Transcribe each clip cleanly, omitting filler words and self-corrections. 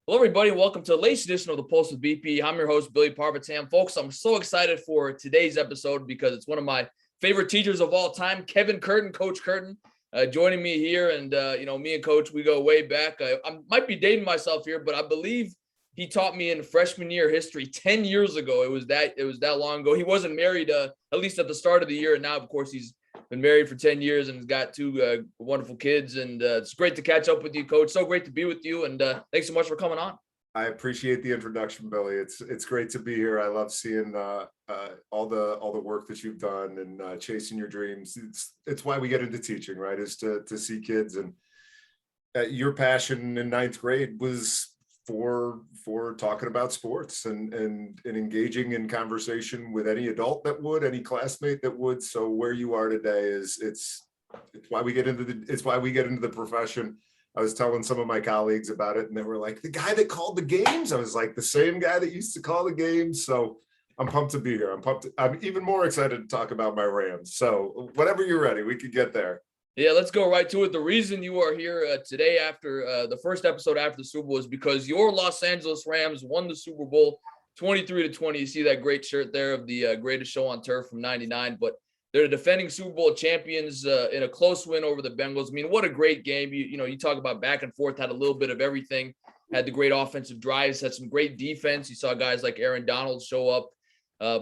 Hello, everybody. Welcome to the latest edition of the Pulse with BP. I'm your host, Billy Parvatam. Folks, I'm so excited for today's episode because it's one of my favorite teachers of all time, Kevin Curtin, Coach Curtin, joining me here. And, me and Coach, we go way back. I might be dating myself here, but I believe he taught me in freshman year history 10 years ago. It was that long ago. He wasn't married, at least at the start of the year. And now, of course, he's been married for 10 years and has got two wonderful kids. And it's great to catch up with you, Coach. So great to be with you. And thanks so much for coming on. I appreciate the introduction, Billy. It's great to be here. I love seeing all the work that you've done and chasing your dreams. It's why we get into teaching, right? Is to see kids. And your passion in ninth grade was for talking about sports and engaging in conversation with any adult that would, any classmate that would. So where you are today is it's why we get into the profession. I was telling some of my colleagues about it and they were like, the guy that called the games. I was like, the same guy that used to call the games. So I'm pumped to be here. I'm even more excited to talk about my Rams. So whenever you're ready, we could get there. Yeah, let's go right to it. The reason you are here today after the first episode after the Super Bowl is because your Los Angeles Rams won the Super Bowl 23-20. You see that great shirt there of the greatest show on turf from '99. But they're the defending Super Bowl champions in a close win over the Bengals. I mean, what a great game. You talk about back and forth, had a little bit of everything, had the great offensive drives, had some great defense. You saw guys like Aaron Donald show up.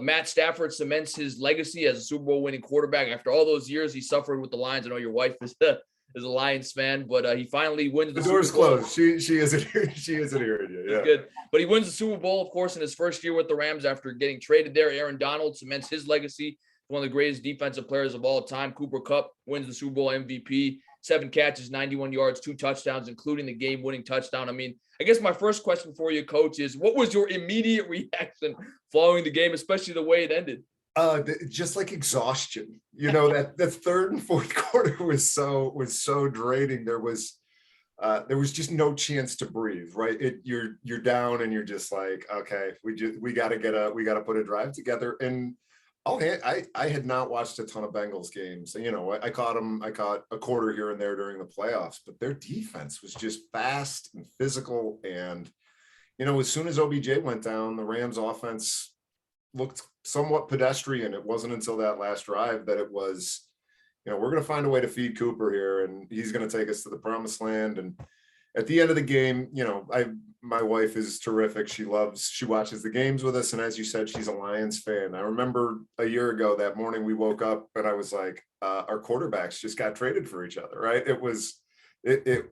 Matt Stafford cements his legacy as a Super Bowl winning quarterback. After all those years he suffered with the Lions. I know your wife is a Lions fan, but he finally wins the door's closed. She isn't here. She isn't here yet. Yeah. Good. But he wins the Super Bowl, of course, in his first year with the Rams after getting traded there. Aaron Donald cements his legacy. One of the greatest defensive players of all time. Cooper Kupp wins the Super Bowl MVP. 7 catches, 91 yards, 2 touchdowns, including the game-winning touchdown. I mean, I guess my first question for you, Coach, is what was your immediate reaction following the game, especially the way it ended? Just like exhaustion. That third and fourth quarter was so draining. There was just no chance to breathe. Right, you're down and you're just like, okay, we got to put a drive together. And I had not watched a ton of Bengals games. I caught a quarter here and there during the playoffs, but their defense was just fast and physical. And, as soon as OBJ went down, the Rams offense looked somewhat pedestrian. It wasn't until that last drive that it was, we're going to find a way to feed Cooper here and he's going to take us to the promised land. And at the end of the game, my wife is terrific. She watches the games with us. And as you said, she's a Lions fan. I remember a year ago that morning we woke up and I was like, our quarterbacks just got traded for each other, right?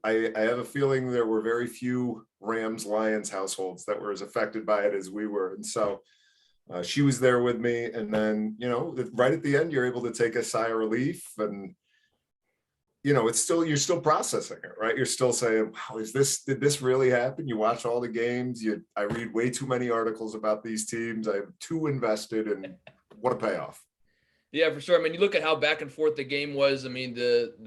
I have a feeling there were very few Rams Lions households that were as affected by it as we were. And so she was there with me. And then, right at the end, you're able to take a sigh of relief and, you're still processing it, right? You're still saying, wow, did this really happen? You watch all the games. I read way too many articles about these teams. I'm too invested, and what a payoff. Yeah, for sure. I mean, you look at how back and forth the game was. I mean,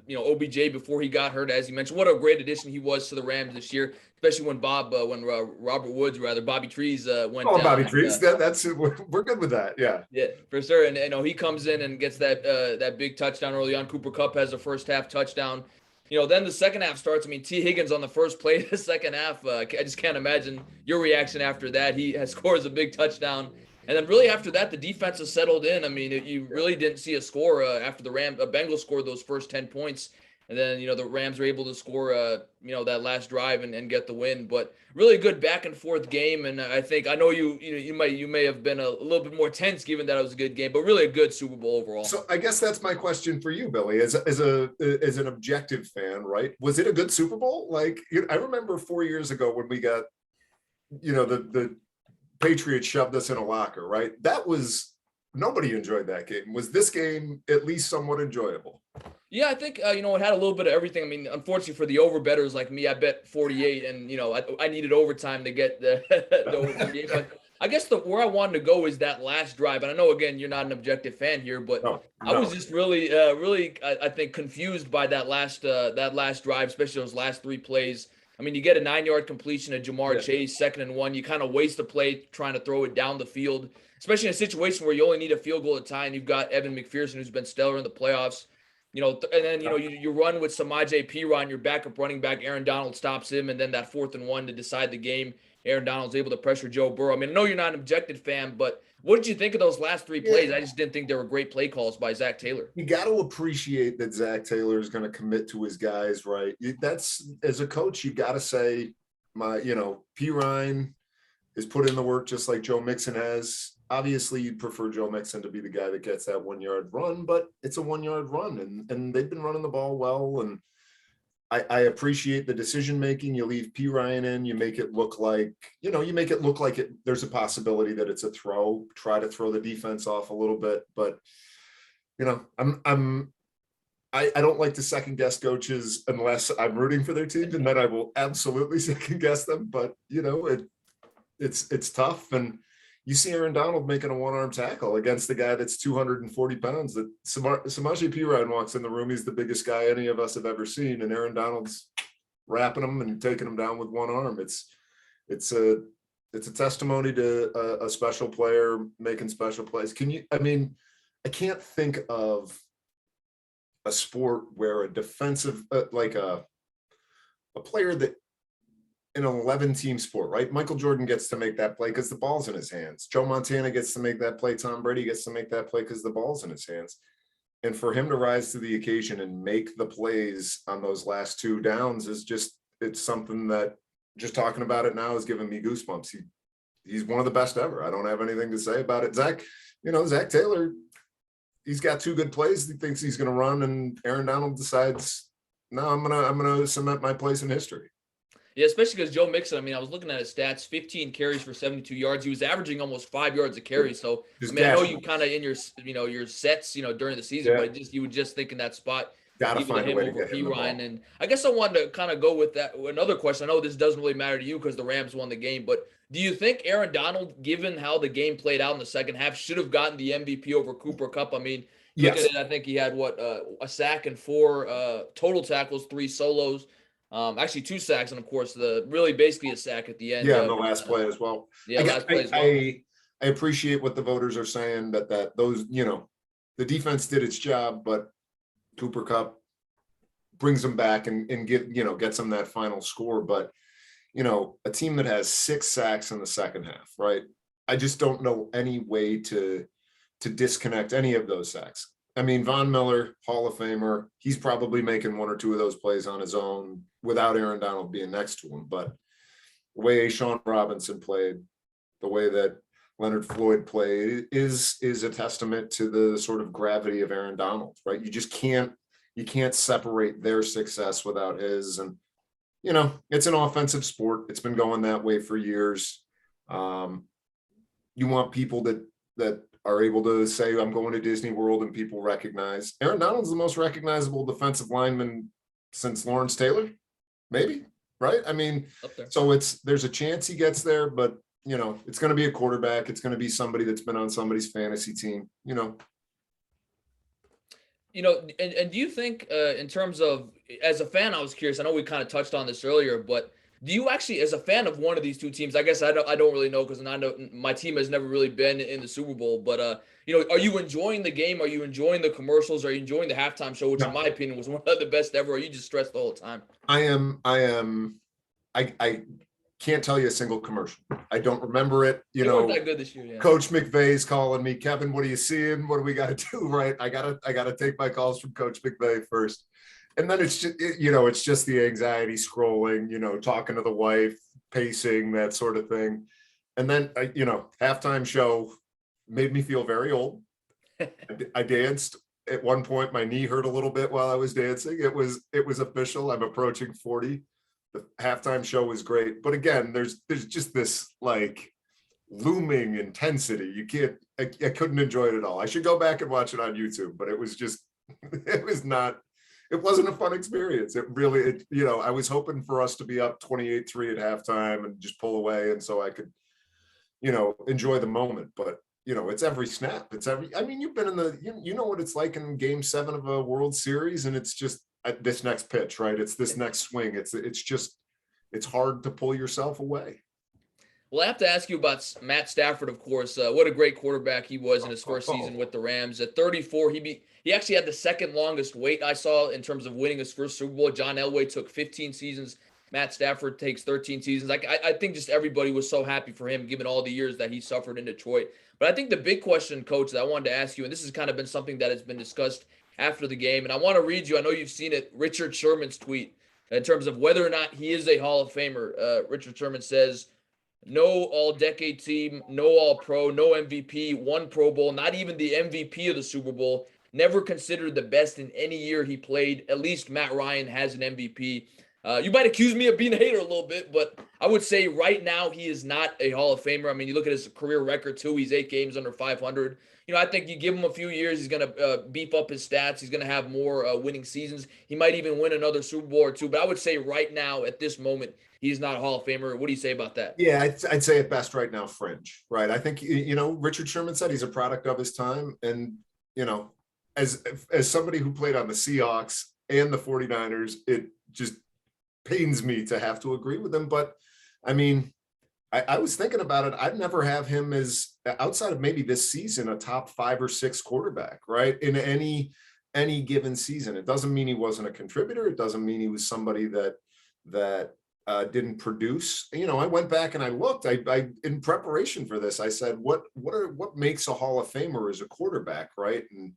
OBJ before he got hurt, as you mentioned, what a great addition he was to the Rams this year, especially when Bobby Trees went down. Bobby Trees, we're good with that. Yeah. Yeah, for sure. And he comes in and gets that big touchdown early on. Cooper Kupp has a first half touchdown. Then the second half starts. I mean, T. Higgins on the first play of the second half. I just can't imagine your reaction after that. He scores a big touchdown. And then really after that, the defense has settled in. I mean, you really didn't see a score after the Bengals scored those first 10 points. And then, the Rams were able to score, that last drive and get the win. But really good back and forth game. And I know you may have been a little bit more tense given that it was a good game, but really a good Super Bowl overall. So I guess that's my question for you, Billy, as an objective fan, right? Was it a good Super Bowl? Like, I remember 4 years ago when we got, the Patriots shoved us in a locker, right? Nobody enjoyed that game. Was this game at least somewhat enjoyable? Yeah, I think, it had a little bit of everything. I mean, unfortunately for the overbettors like me, I bet 48 and, I needed overtime to get the overtime game. But I guess where I wanted to go is that last drive. And I know, again, you're not an objective fan here, but no. I was just really, I think, confused by that last drive, especially those last 3 plays. I mean, you get a 9-yard completion to Jamar Chase, 2nd and 1. You kind of waste a play trying to throw it down the field, especially in a situation where you only need a field goal to tie, and you've got Evan McPherson, who's been stellar in the playoffs. And then, you run with Samaje Perine, your backup running back. Aaron Donald stops him, and then that 4th and 1 to decide the game. Aaron Donald's able to pressure Joe Burrow. I mean, I know you're not an objective fan, but what did you think of those last 3 plays? I just didn't think they were great play calls by Zach Taylor. You got to appreciate that Zach Taylor is going to commit to his guys, right? That's, as a coach, you got to say, Perine is put in the work just like Joe Mixon has. Obviously, you'd prefer Joe Mixon to be the guy that gets that 1-yard run, but it's a 1-yard run, and they've been running the ball well. And I appreciate the decision making. You leave Perine in, you make it look like, there's a possibility that it's a throw. Try to throw the defense off a little bit, but I don't like to second guess coaches unless I'm rooting for their team, and then I will absolutely second guess them. But it's tough. And you see Aaron Donald making a one-arm tackle against the guy that's 240 pounds. That Samaje Perine walks in the room. He's the biggest guy any of us have ever seen, and Aaron Donald's wrapping him and taking him down with one arm. It's a testimony to a special player making special plays. I can't think of a sport where a defensive, like a player that in an 11-team sport, right? Michael Jordan gets to make that play because the ball's in his hands. Joe Montana gets to make that play. Tom Brady gets to make that play because the ball's in his hands. And for him to rise to the occasion and make the plays on those last 2 downs is it's something that just talking about it now is giving me goosebumps. He's one of the best ever. I don't have anything to say about it. Zach Taylor, he's got 2 good plays he thinks he's going to run, and Aaron Donald decides, no, I'm going to cement my place in history. Yeah, especially because Joe Mixon, I was looking at his stats, 15 carries for 72 yards. He was averaging almost 5 yards a carry. So, I know you kind of in your sets, during the season, but you would just think in that spot, got to find a way to get him the ball. And I guess I wanted to kind of go with that. Another question. I know this doesn't really matter to you because the Rams won the game, but do you think Aaron Donald, given how the game played out in the second half, should have gotten the MVP over Cooper Kupp? Yes. Look at it, I think he had a sack and 4 total tackles, 3 solos. Actually 2 sacks, and of course basically a sack at the end. Yeah, the last play as well. Yeah, last play as well. I appreciate what the voters are saying that those, the defense did its job, but Cooper Kupp brings them back and gets them that final score. But a team that has 6 sacks in the second half, right? I just don't know any way to disconnect any of those sacks. Von Miller, Hall of Famer, he's probably making 1 or 2 of those plays on his own without Aaron Donald being next to him. But the way Sean Robinson played, the way that Leonard Floyd played is a testament to the sort of gravity of Aaron Donald, right? You can't separate their success without his. And, it's an offensive sport. It's been going that way for years. You want people that are able to say, I'm going to Disney World, and people recognize. Aaron Donald's the most recognizable defensive lineman since Lawrence Taylor, maybe, right? So there's a chance he gets there, but, it's going to be a quarterback. It's going to be somebody that's been on somebody's fantasy team, and do you think in terms of, as a fan, I was curious, I know we kind of touched on this earlier, but do you actually, as a fan of one of these 2 teams, I guess I don't really know because I know my team has never really been in the Super Bowl, but are you enjoying the game? Are you enjoying the commercials? Are you enjoying the halftime show, which in my opinion was one of the best ever? Or are you just stressed the whole time? I can't tell you a single commercial. I don't remember it. It wasn't that good this year, yeah. Coach McVay's calling me, Kevin, what are you seeing? What do we got to do? Right. I gotta take my calls from Coach McVay first. And then it's just, it's just the anxiety scrolling, talking to the wife, pacing, that sort of thing. And then, halftime show made me feel very old. I danced at one point. My knee hurt a little bit while I was dancing. It was official. I'm approaching 40. The halftime show was great. But again, there's just this like looming intensity. I couldn't enjoy it at all. I should go back and watch it on YouTube, but it wasn't a fun experience. It really, I was hoping for us to be up 28-3 at halftime and just pull away. And so I could, enjoy the moment, but it's every snap. You've been in you know what it's like in game 7 of a World Series, and it's just this next pitch, right? It's this next swing. It's hard to pull yourself away. Well, I have to ask you about Matt Stafford, of course. What a great quarterback he was in his first season with the Rams. At 34, he actually had the second longest wait I saw in terms of winning his first Super Bowl. John Elway took 15 seasons. Matt Stafford takes 13 seasons. I think just everybody was so happy for him, given all the years that he suffered in Detroit. But I think the big question, Coach, that I wanted to ask you, and this has kind of been something that has been discussed after the game, and I want to read you. I know you've seen it. Richard Sherman's tweet in terms of whether or not he is a Hall of Famer. Richard Sherman says, no all-decade team, no all-pro, no MVP, one Pro Bowl, not even the MVP of the Super Bowl, never considered the best in any year he played. At least Matt Ryan has an MVP. You might accuse me of being a hater a little bit, but I would say right now he is not a Hall of Famer. I mean, you look at his career record too. He's 8 games under 500. I think you give him a few years, he's going to beef up his stats. He's going to have more winning seasons. He might even win another Super Bowl or two. But I would say right now, at this moment, he's not a Hall of Famer. What do you say about that? Yeah, I'd say at best right now, fringe, right? I think, Richard Sherman said he's a product of his time. And, as somebody who played on the Seahawks and the 49ers, it just pains me to have to agree with him. But I mean, I was thinking about it. I'd never have him as, outside of maybe this season, a top 5 or 6 quarterback, right? In any given season. It doesn't mean he wasn't a contributor. It doesn't mean he was somebody that didn't produce. I went back and I looked. I in preparation for this, I said, what makes a Hall of Famer as a quarterback, right? And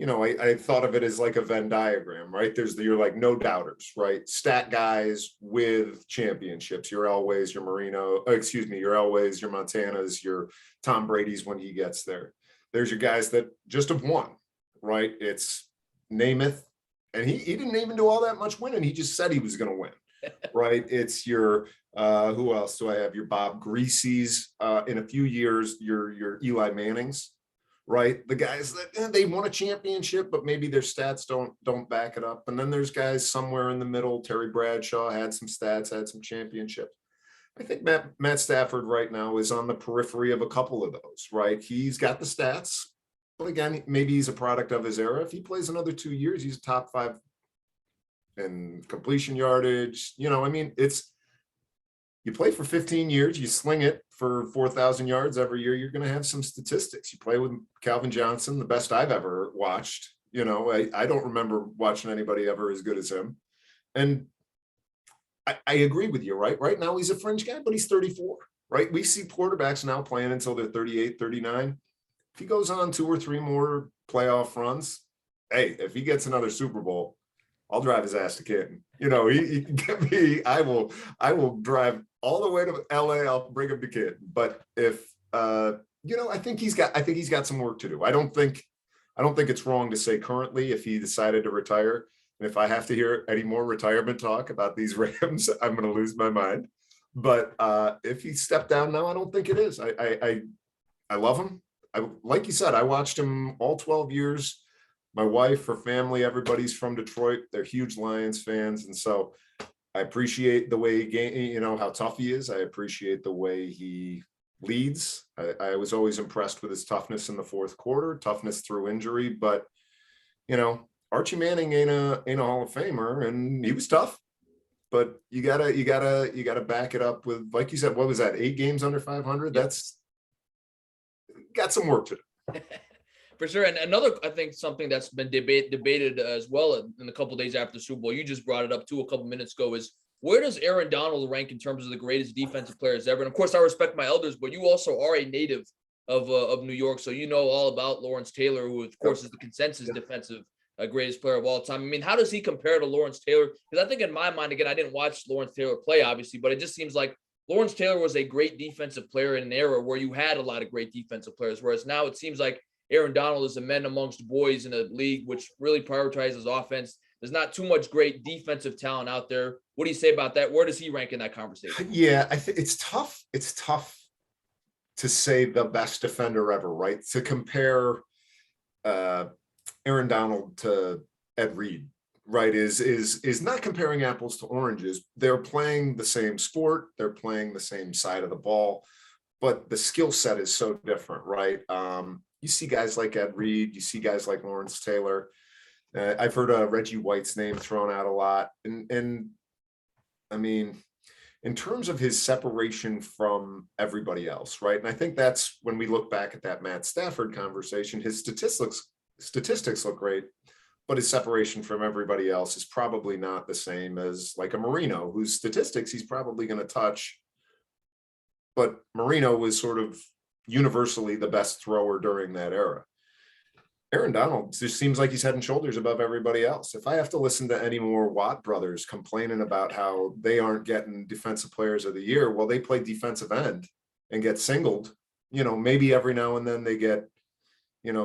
I thought of it as like a Venn diagram, right? You're like no doubters, right? Stat guys with championships. Your Elways, your your Elways, your Montanas, your Tom Brady's when he gets there. There's your guys that just have won, right? It's Namath, and he didn't even do all that much winning. He just said he was going to win. Right. It's your who else do I have? Your Bob Greasy's, in a few years, your Eli Manning's, right? The guys that they won a championship, but maybe their stats don't back it up. And then there's guys somewhere in the middle. Terry Bradshaw had some stats, had some championships. I think Matt Stafford right now is on the periphery of a couple of those, right? He's got the stats, but again, maybe he's a product of his era. If he plays another 2 years, he's a top 5 and completion yardage. It's, you play for 15 years, you sling it for 4,000 yards every year, you're going to have some statistics. You play with Calvin Johnson, the best I've ever watched. I don't remember watching anybody ever as good as him. And I agree with you, right? Right now he's a fringe guy, but he's 34, right? We see quarterbacks now playing until they're 38, 39. If he goes on 2 or 3 more playoff runs, hey, if he gets another Super Bowl, I'll drive his ass to Canton. He can get me. I will drive all the way to LA. I'll bring him to Canton. But if I think he's got some work to do. I don't think it's wrong to say currently if he decided to retire. And if I have to hear any more retirement talk about these Rams, I'm going to lose my mind. But if he stepped down now, I don't think it is. I love him. Like you said, I watched him all 12 years. My wife, her family, everybody's from Detroit. They're huge Lions fans. And so I appreciate the way he how tough he is. I appreciate the way he leads. I was always impressed with his toughness in the fourth quarter, toughness through injury. But, Archie Manning ain't a Hall of Famer, and he was tough. But you gotta back it up with, like you said, what was that? 8 games under 500. That's got some work to do. For sure. And another, I think, something that's been debated as well in a couple of days after the Super Bowl, you just brought it up too a couple minutes ago, is where does Aaron Donald rank in terms of the greatest defensive players ever? And of course, I respect my elders, but you also are a native of New York, so you know all about Lawrence Taylor, who of course is the consensus defensive greatest player of all time. I mean, how does he compare to Lawrence Taylor? Because I think in my mind, again, I didn't watch Lawrence Taylor play, obviously, but it just seems like Lawrence Taylor was a great defensive player in an era where you had a lot of great defensive players, whereas now it seems like Aaron Donald is a men amongst boys in a league which really prioritizes offense. There's not too much great defensive talent out there. What do you say about that? Where does he rank in that conversation? Yeah, I think it's tough. It's tough to say the best defender ever, right? To compare Aaron Donald to Ed Reed, right, is not comparing apples to oranges. They're playing the same sport. They're playing the same side of the ball, but the skill set is so different, right? You see guys like Ed Reed, you see guys like Lawrence Taylor. I've heard Reggie White's name thrown out a lot. And I mean, in terms of his separation from everybody else, right? And I think that's when we look back at that Matt Stafford conversation, his statistics look great, but his separation from everybody else is probably not the same as like a Marino, whose statistics he's probably going to touch. But Marino was sort of universally the best thrower during that era. Aaron Donald just seems like he's head and shoulders above everybody else. If I have to listen to any more Watt brothers complaining about how they aren't getting defensive players of the year, well, they play defensive end and get singled, maybe every now and then they get,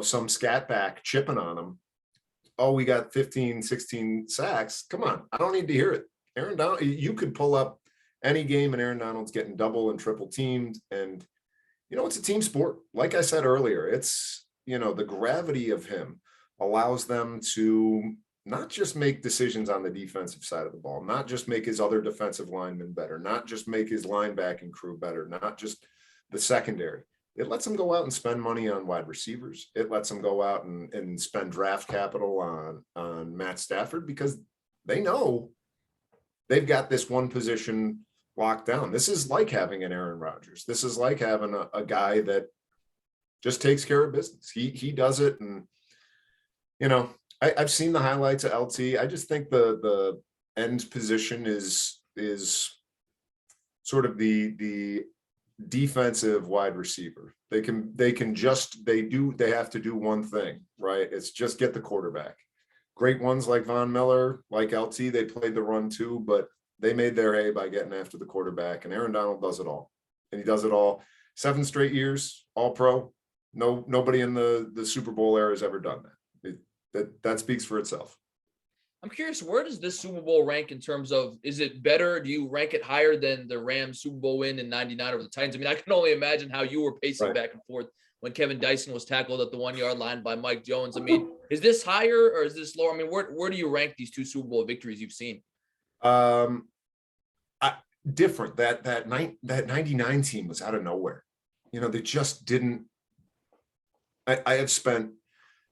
some scat back chipping on them. Oh, we got 15, 16 sacks. Come on. I don't need to hear it. Aaron Donald, you could pull up any game and Aaron Donald's getting double and triple teamed. And, it's a team sport. Like I said earlier, it's, the gravity of him allows them to not just make decisions on the defensive side of the ball, not just make his other defensive linemen better, not just make his linebacking crew better, not just the secondary. It lets them go out and spend money on wide receivers. It lets them go out and spend draft capital on Matt Stafford because they know they've got this one position locked down. This is like having an Aaron Rodgers. This is like having a guy that just takes care of business. He does it. And, I've seen the highlights of LT. I just think the end position is sort of the defensive wide receiver. They have to do one thing, right? It's just get the quarterback. Great ones like Von Miller, like LT, they played the run too, but they made their hay by getting after the quarterback. And Aaron Donald does it all. And he does it all. 7 straight years, all pro. Nobody in the Super Bowl era has ever done that. That speaks for itself. I'm curious, where does this Super Bowl rank in terms of, is it better? Do you rank it higher than the Rams Super Bowl win in 99 over the Titans? I mean, I can only imagine how you were pacing back and forth when Kevin Dyson was tackled at the 1-yard line by Mike Jones. I mean, is this higher or is this lower? I mean, where do you rank these 2 Super Bowl victories you've seen? Different. That 99 team was out of nowhere. They just didn't. I have spent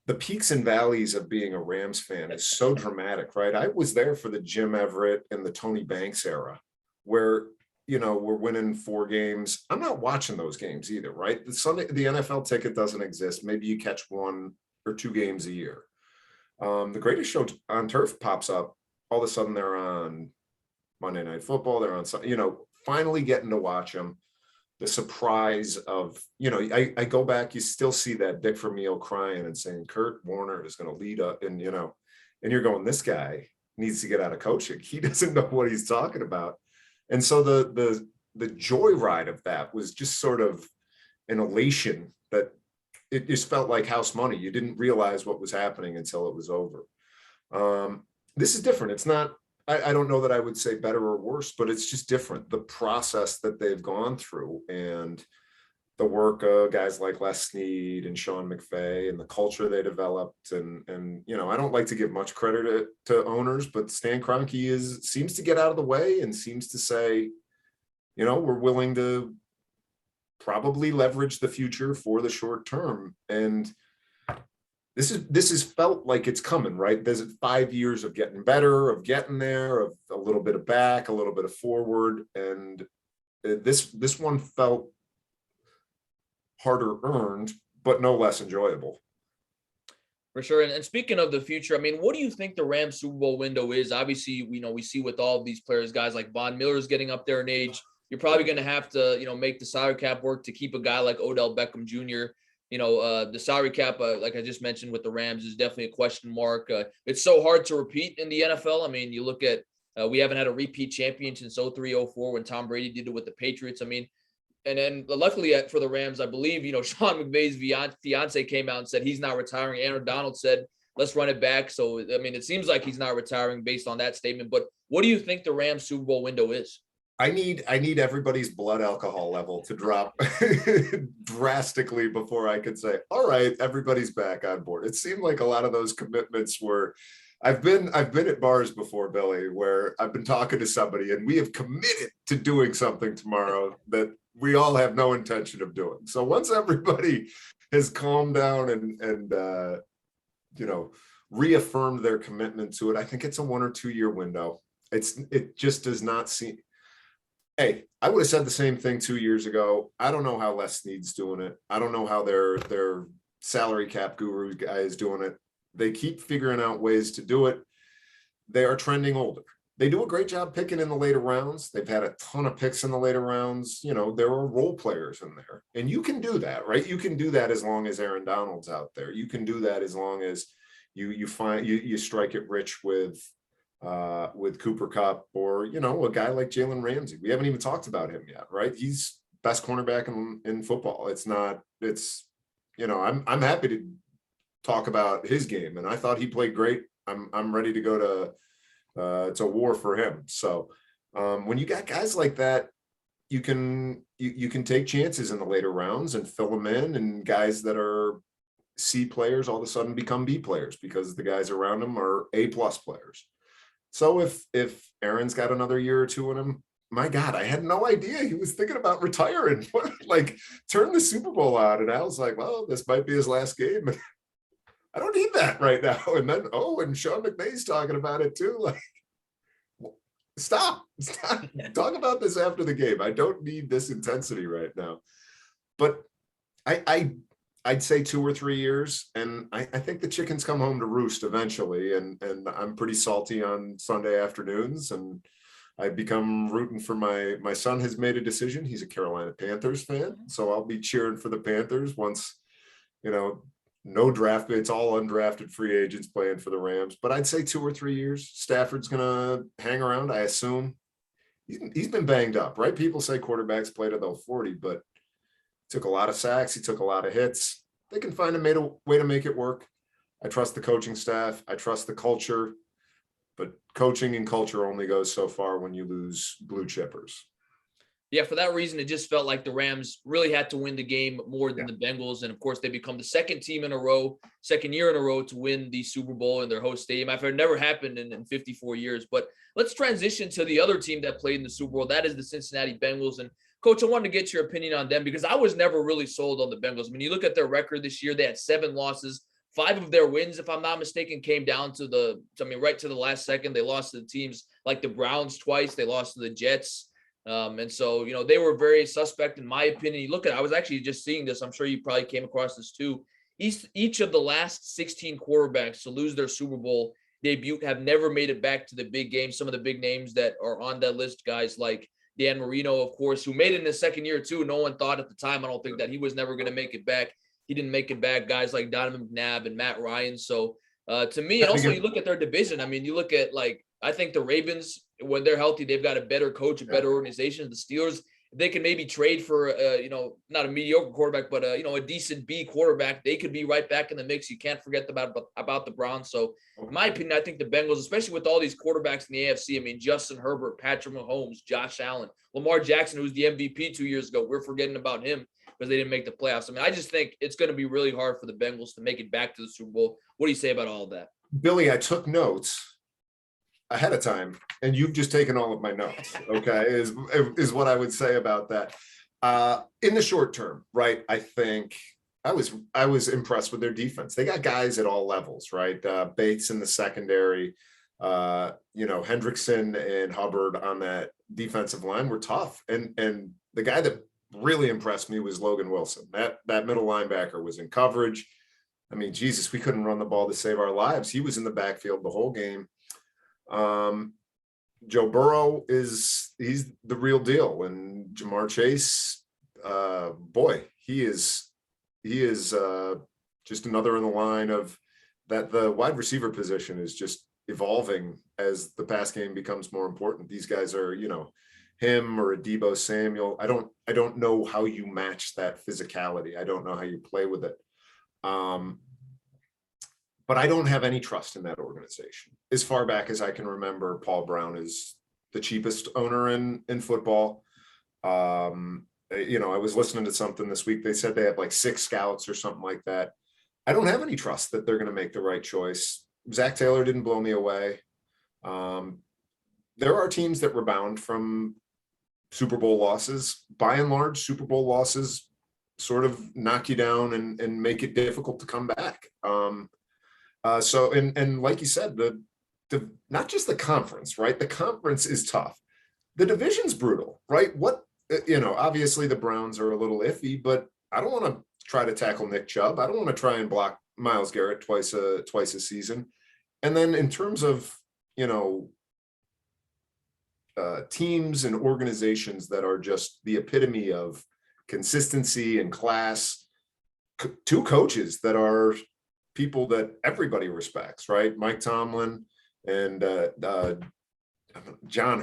the peaks and valleys of being a Rams fan is so dramatic, right? I was there for the Jim Everett and the Tony Banks era where, we're winning 4 games. I'm not watching those games either, right? The NFL ticket doesn't exist. Maybe you catch 1 or 2 games a year. The Greatest Show on Turf pops up. All of a sudden they're on Monday Night Football. They're on, finally getting to watch them. The surprise of, I go back, you still see that Dick Vermeil crying and saying, Kurt Warner is going to lead up. And, and you're going, this guy needs to get out of coaching. He doesn't know what he's talking about. And so the joyride of that was just sort of an elation that it just felt like house money. You didn't realize what was happening until it was over. This is different. It's not, I don't know that I would say better or worse, but it's just different. The process that they've gone through and the work of guys like Les Snead and Sean McVay and the culture they developed. And I don't like to give much credit to owners, but Stan Kroenke seems to get out of the way and seems to say, we're willing to probably leverage the future for the short term. And this is felt like it's coming, right? There's 5 years of getting better, of getting there, of a little bit of back, a little bit of forward. And this one felt harder earned, but no less enjoyable. For sure. And speaking of the future, I mean, what do you think the Rams Super Bowl window is? Obviously, we see with all of these players, guys like Von Miller's getting up there in age. You're probably going to have to, make the salary cap work to keep a guy like Odell Beckham Jr. The salary cap, like I just mentioned with the Rams, is definitely a question mark. It's so hard to repeat in the NFL. I mean, you look at, we haven't had a repeat champion since 03-04 when Tom Brady did it with the Patriots. I mean, and then luckily for the Rams, I believe, Sean McVay's fiance came out and said he's not retiring. Aaron Donald said, let's run it back. So, I mean, it seems like he's not retiring based on that statement. But what do you think the Rams Super Bowl window is? I need everybody's blood alcohol level to drop drastically before I could say, all right, everybody's back on board. It seemed like a lot of those commitments were, I've been at bars before, Billy, where I've been talking to somebody and we have committed to doing something tomorrow that we all have no intention of doing. So once everybody has calmed down and reaffirmed their commitment to it, I think it's a 1 or 2 year window. It just does not seem. Hey, I would have said the same thing 2 years ago. I don't know how Les Snead's doing it. I don't know how their salary cap guru guy is doing it. They keep figuring out ways to do it. They are trending older. They do a great job picking in the later rounds. They've had a ton of picks in the later rounds. You know, there are role players in there. And you can do that, right? You can do that as long as Aaron Donald's out there. You can do that as long as you strike it rich with Cooper Kupp, or, you know, a guy like Jalen Ramsey. We haven't even talked about him yet, right? He's best cornerback in football. You know, I'm happy to talk about his game, and I thought he played great. I'm ready to go to war for him. So when you got guys like that, you can take chances in the later rounds and fill them in, and guys that are C players all of a sudden become B players because the guys around them are A+ players. So if Aaron's got another year or two in him, my God, I had no idea he was thinking about retiring. Like, turn the Super Bowl on, and I was like, well, this might be his last game. I don't need that right now. And then, and Sean McVay's talking about it too. Like, stop. Talk about this after the game. I don't need this intensity right now. But I'd say 2 or 3 years, and I think the chickens come home to roost eventually. And I'm pretty salty on Sunday afternoons, and I've become rooting for my son has made a decision. He's a Carolina Panthers fan, so I'll be cheering for the Panthers once, you know, no draft. It's all undrafted free agents playing for the Rams. But I'd say 2 or 3 years. Stafford's gonna hang around, I assume. He's been banged up, right? People say quarterbacks play to the 40, but took a lot of sacks. He took a lot of hits. They can find a way to make it work. I trust the coaching staff. I trust the culture. But coaching and culture only goes so far when you lose blue chippers. Yeah, for that reason, it just felt like the Rams really had to win the game more than the Bengals. And, of course, they become the second year in a row to win the Super Bowl in their host stadium. I've never happened in 54 years. But let's transition to the other team that played in the Super Bowl. That is the Cincinnati Bengals. And, Coach, I wanted to get your opinion on them because I was never really sold on the Bengals. When you look at their record this year, they had 7 losses. 5 of their wins, if I'm not mistaken, came down to right to the last second. They lost to the teams like the Browns twice. They lost to the Jets. And so, you know, they were very suspect in my opinion. You look at, I was actually just seeing this. I'm sure you probably came across this too. Each of the last 16 quarterbacks to lose their Super Bowl debut have never made it back to the big game. Some of the big names that are on that list, guys like Dan Marino, of course, who made it in his second year too. No one thought at the time, I don't think, that he was never going to make it back. He didn't make it back. Guys like Donovan McNabb and Matt Ryan. So to me, and also you look at their division. I mean, you look at, like, I think the Ravens, when they're healthy, they've got a better coach, a better organization. The Steelers, they can maybe trade for, not a mediocre quarterback, but, a decent B quarterback. They could be right back in the mix. You can't forget about the Browns. So in my opinion, I think the Bengals, especially with all these quarterbacks in the AFC, I mean, Justin Herbert, Patrick Mahomes, Josh Allen, Lamar Jackson, who was the MVP 2 years ago. We're forgetting about him because they didn't make the playoffs. I mean, I just think it's going to be really hard for the Bengals to make it back to the Super Bowl. What do you say about all of that? Billy, I took notes ahead of time, and you've just taken all of my notes. Okay, is what I would say about that. In the short term, right? I think I was impressed with their defense. They got guys at all levels, right? Bates in the secondary, Hendrickson and Hubbard on that defensive line were tough. And the guy that really impressed me was Logan Wilson. That middle linebacker was in coverage. I mean, Jesus, we couldn't run the ball to save our lives. He was in the backfield the whole game. Joe Burrow he's the real deal, and Jamar Chase, he is just another in the line of that. The wide receiver position is just evolving as the pass game becomes more important. These guys are, him or a Deebo Samuel. I don't know how you match that physicality. I don't know how you play with it. But I don't have any trust in that organization. As far back as I can remember, Paul Brown is the cheapest owner in football. I was listening to something this week. They said they have like 6 scouts or something like that. I don't have any trust that they're going to make the right choice. Zach Taylor didn't blow me away. There are teams that rebound from Super Bowl losses. By and large, Super Bowl losses sort of knock you down and make it difficult to come back. So like you said, the not just the conference, right? The conference is tough. the division's brutal, right? Obviously the Browns are a little iffy, but I don't want to try to tackle Nick Chubb. I don't want to try and block Myles Garrett twice a season. And then in terms of, teams and organizations that are just the epitome of consistency and class, two coaches that are people that everybody respects, right? Mike Tomlin and John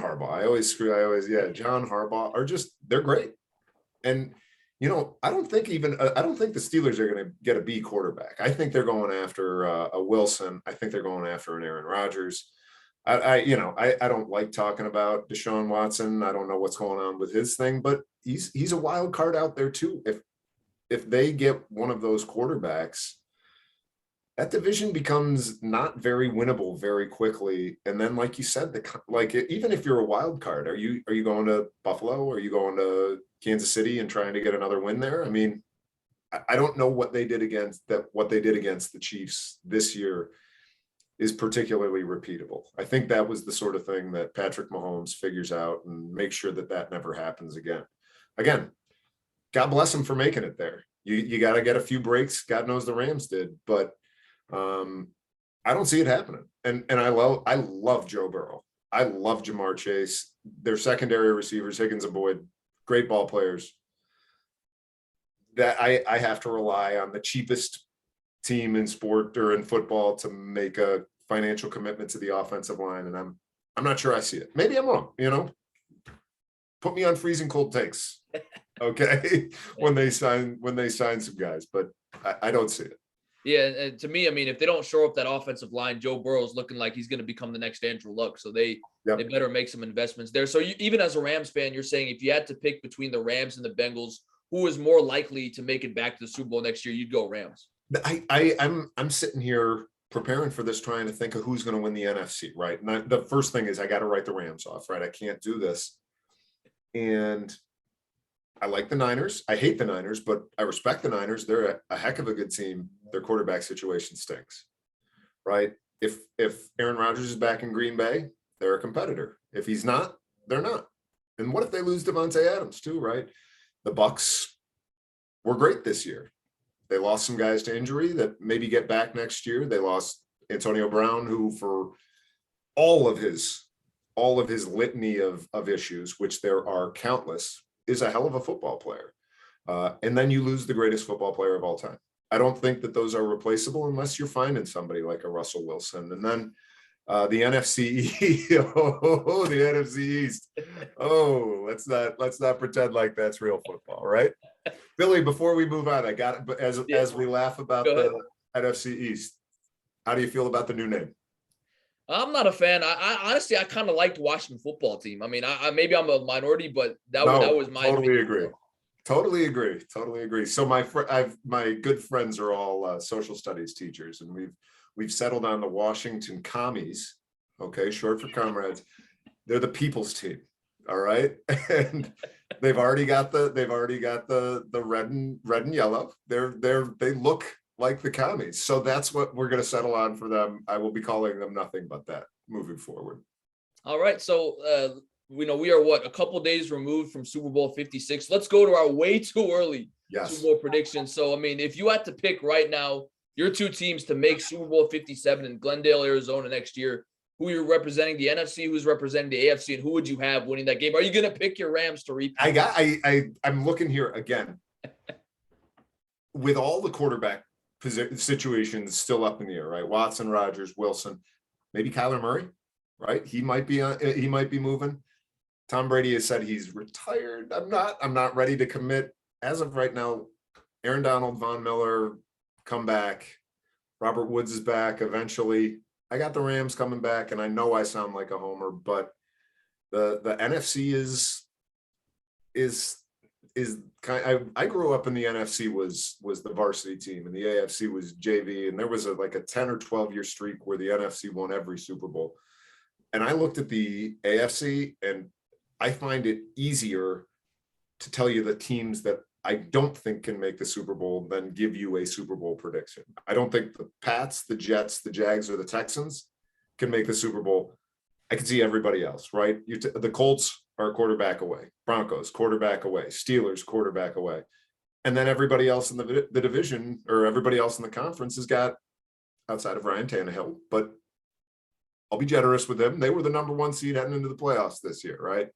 Harbaugh. John Harbaugh they're great. And, I don't think the Steelers are going to get a B quarterback. I think they're going after a Wilson. I think they're going after an Aaron Rodgers. I don't like talking about Deshaun Watson. I don't know what's going on with his thing, but he's a wild card out there too. If they get one of those quarterbacks, that division becomes not very winnable very quickly. And then, like you said, even if you're a wild card, are you going to Buffalo? Are you going to Kansas City and trying to get another win there? I mean, I don't know what they did against the Chiefs this year is particularly repeatable. I think that was the sort of thing that Patrick Mahomes figures out and makes sure that never happens again. Again, God bless him for making it there. You got to get a few breaks. God knows the Rams did, but I don't see it happening. And I love Joe Burrow. I love Jamar Chase. Their secondary receivers, Higgins and Boyd, great ball players. That I have to rely on the cheapest team in sport or in football to make a financial commitment to the offensive line, and I'm not sure I see it. Maybe I'm wrong. Put me on freezing cold takes, okay? when they sign some guys, but I don't see it. Yeah, and to me, I mean, if they don't shore up that offensive line, Joe Burrow's looking like he's going to become the next Andrew Luck. So they better make some investments there. So even as a Rams fan, you're saying if you had to pick between the Rams and the Bengals, who is more likely to make it back to the Super Bowl next year, you'd go Rams. I'm sitting here preparing for this, trying to think of who's going to win the NFC, right? And the first thing is I got to write the Rams off, right? I can't do this. And I like the Niners. I hate the Niners, but I respect the Niners. They're a heck of a good team. Their quarterback situation stinks, right? If Aaron Rodgers is back in Green Bay, they're a competitor. If he's not, they're not. And what if they lose Devontae Adams too, right? The Bucs were great this year. They lost some guys to injury that maybe get back next year. They lost Antonio Brown, who for all of his litany of issues, which there are countless, is a hell of a football player. And then you lose the greatest football player of all time. I don't think that those are replaceable unless you're finding somebody like a Russell Wilson. And then the NFC, the NFC East. Oh, let's not pretend like that's real football, right? Billy, before we move on, I got it. But as we laugh about the NFC East, how do you feel about the new name? I'm not a fan. I honestly, I kind of liked Washington football team. I mean, maybe I'm a minority, but that was my opinion. Totally agree. So my good friends are all social studies teachers, and we've settled on the Washington Commies. Okay, short for comrades. They're the people's team. All right, and they've already got the red and yellow. They look like the Commies. So that's what we're going to settle on for them. I will be calling them nothing but that moving forward. All right. So, we are a couple days removed from Super Bowl 56. Let's go to our way too early Super Bowl predictions. So, I mean, if you had to pick right now your two teams to make Super Bowl 57 in Glendale, Arizona next year, who you're representing, the NFC, who's representing the AFC, and who would you have winning that game? Are you going to pick your Rams to repeat? I'm looking here again with all the quarterback situations still up in the air, right? Watson, Rodgers, Wilson, maybe Kyler Murray, right? He might be moving. Tom Brady has said he's retired. I'm not ready to commit as of right now. Aaron Donald, Von Miller come back. Robert Woods is back eventually. I got the Rams coming back, and I know I sound like a homer, but the NFC is kind. I grew up in the NFC was the varsity team, and the AFC was JV, and there was a 10 or 12 year streak where the NFC won every Super Bowl. And I looked at the AFC, and I find it easier to tell you the teams that I don't think can make the Super Bowl than give you a Super Bowl prediction. I don't think the Pats, the Jets, the Jags, or the Texans can make the Super Bowl. I can see everybody else, right? The Colts are a quarterback away. Broncos, quarterback away. Steelers, quarterback away. And then everybody else in the division, or everybody else in the conference, has got, outside of Ryan Tannehill, but I'll be generous with them. They were the number 1 seed heading into the playoffs this year, right?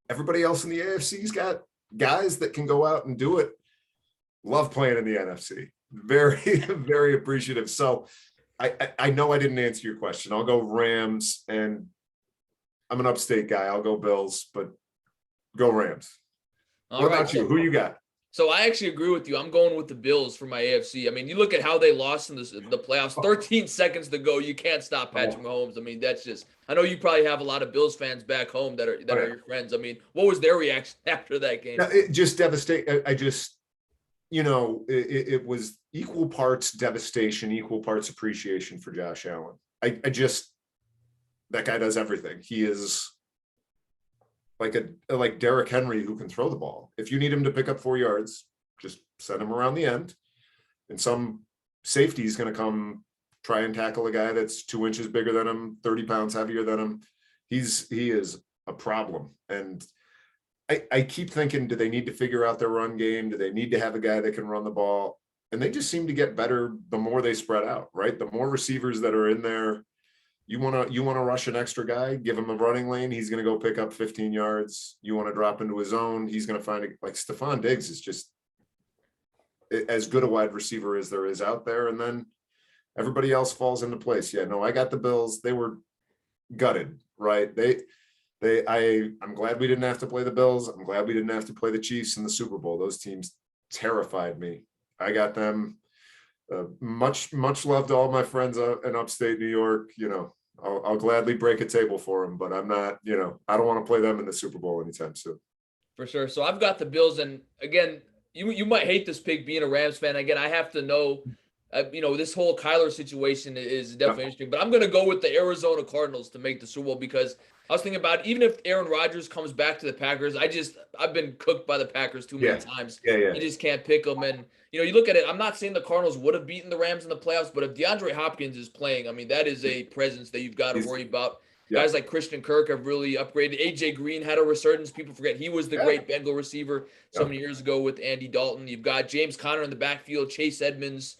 Everybody else in the AFC's got guys that can go out and do it. Love playing in the NFC. Very, very appreciative. So I know I didn't answer your question. I'll go Rams, and I'm an upstate guy. I'll go Bills, but go Rams. What about you? Who you got? So I actually agree with you. I'm going with the Bills for my AFC. I mean, you look at how they lost in the playoffs. 13 seconds to go. You can't stop Patrick Mahomes. I mean, that's just. I know you probably have a lot of Bills fans back home that are your friends. I mean, what was their reaction after that game? No, it just devastating. I just, it was equal parts devastation, equal parts appreciation for Josh Allen. I just, that guy does everything. He is like Derrick Henry, who can throw the ball. If you need him to pick up 4 yards, just send him around the end, and some safety is going to come try and tackle a guy that's 2 inches bigger than him, 30 pounds heavier than him. He is a problem. And I keep thinking, do they need to figure out their run game? Do they need to have a guy that can run the ball? And they just seem to get better the more they spread out, right? The more receivers that are in there. You want to rush an extra guy, give him a running lane, he's going to go pick up 15 yards. You want to drop into his zone, he's going to find it. Like Stephon Diggs is just as good a wide receiver as there is out there. And then everybody else falls into place. Yeah, no, I got the Bills. They were gutted, right? I'm glad we didn't have to play the Bills. I'm glad we didn't have to play the Chiefs in the Super Bowl. Those teams terrified me. I got them. Much love to all my friends in upstate New York. I'll gladly break a table for them, but I'm not, I don't want to play them in the Super Bowl anytime soon. For sure. So I've got the Bills, and again, you might hate this pick being a Rams fan. Again, I have to know, this whole Kyler situation is definitely interesting, but I'm going to go with the Arizona Cardinals to make the Super Bowl, because I was thinking about, even if Aaron Rodgers comes back to the Packers, I've been cooked by the Packers too many times. I just can't pick them. And, you look at it, I'm not saying the Cardinals would have beaten the Rams in the playoffs, but if DeAndre Hopkins is playing, I mean, that is a presence that you've got to worry about. Guys like Christian Kirk have really upgraded. AJ Green had a resurgence. People forget he was the great Bengal receiver so many years ago with Andy Dalton. You've got James Conner in the backfield, Chase Edmonds.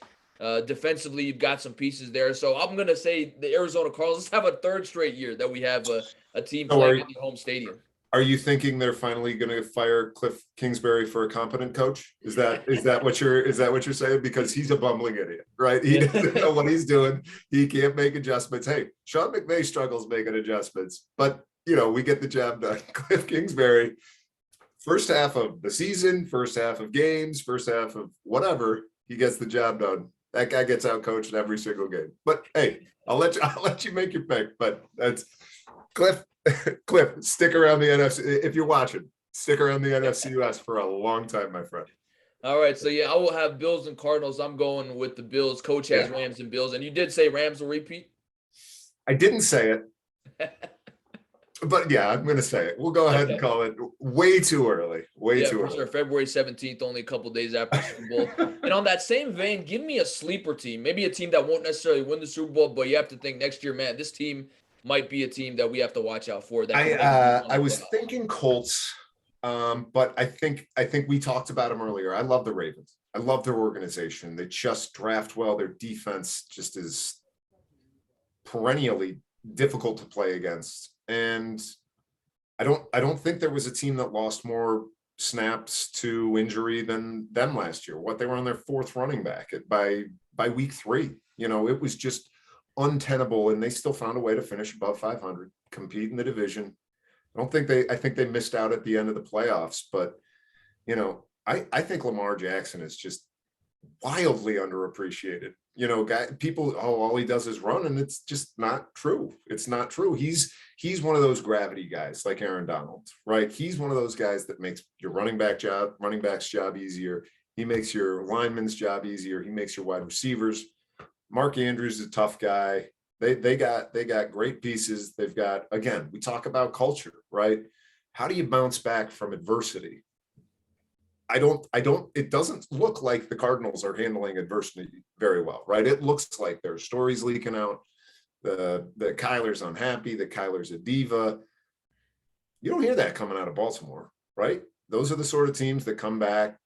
Defensively, you've got some pieces there. So I'm going to say the Arizona Cardinals. Let's have a third straight year that we have a team playing in their home stadium. Are you thinking they're finally going to fire Cliff Kingsbury for a competent coach? Is that what you're saying? Because he's a bumbling idiot, right? He doesn't know what he's doing. He can't make adjustments. Hey, Sean McVay struggles making adjustments, but we get the job done. Cliff Kingsbury, first half of the season, first half of games, first half of whatever, he gets the job done. That guy gets out coached in every single game. But hey, I'll let you make your pick. But that's Cliff. Cliff, stick around the NFC. If you're watching, stick around the NFC West for a long time, my friend. All right. So, I will have Bills and Cardinals. I'm going with the Bills. Coach has Rams and Bills. And you did say Rams will repeat? I didn't say it. But, I'm going to say it. We'll go ahead and call it way too early. Way too early. Sure. February 17th, only a couple days after the Super Bowl. And on that same vein, give me a sleeper team. Maybe a team that won't necessarily win the Super Bowl, but you have to think next year, man, this team might be a team that we have to watch out for. I was thinking Colts, but I think we talked about them earlier. I love the Ravens. I love their organization. They just draft well. Their defense just is perennially difficult to play against. And I don't think there was a team that lost more snaps to injury than them last year. They were on their fourth running back by week 3. It was just untenable, and they still found a way to finish above 500, compete in the division. I think they missed out at the end of the playoffs, but I think Lamar Jackson is just wildly underappreciated. People, all he does is run, and it's just not true. It's not true. He's one of those gravity guys like Aaron Donald, right? He's one of those guys that makes your running back's job easier. He makes your lineman's job easier. He makes your wide receivers. Mark Andrews is a tough guy. They got great pieces. They've got, again, we talk about culture, right? How do you bounce back from adversity? It doesn't look like the Cardinals are handling adversity very well, right? It looks like there's stories leaking out. The Kyler's unhappy, that Kyler's a diva. You don't hear that coming out of Baltimore, right? Those are the sort of teams that come back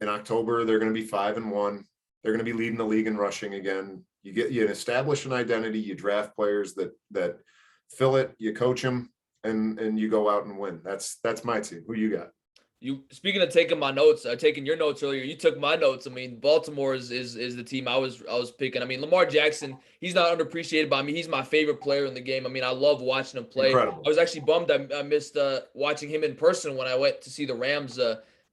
in October. They're going to be 5-1. They're going to be leading the league in rushing again. You establish an identity. You draft players that fill it. You coach them, and you go out and win. That's my team. Who you got? You speaking of taking my notes, taking your notes earlier, you took my notes. I mean, Baltimore is the team I was picking. I mean, Lamar Jackson, he's not underappreciated by me. He's my favorite player in the game. I mean, I love watching him play. Incredible. I was actually bummed I missed watching him in person when I went to see the Rams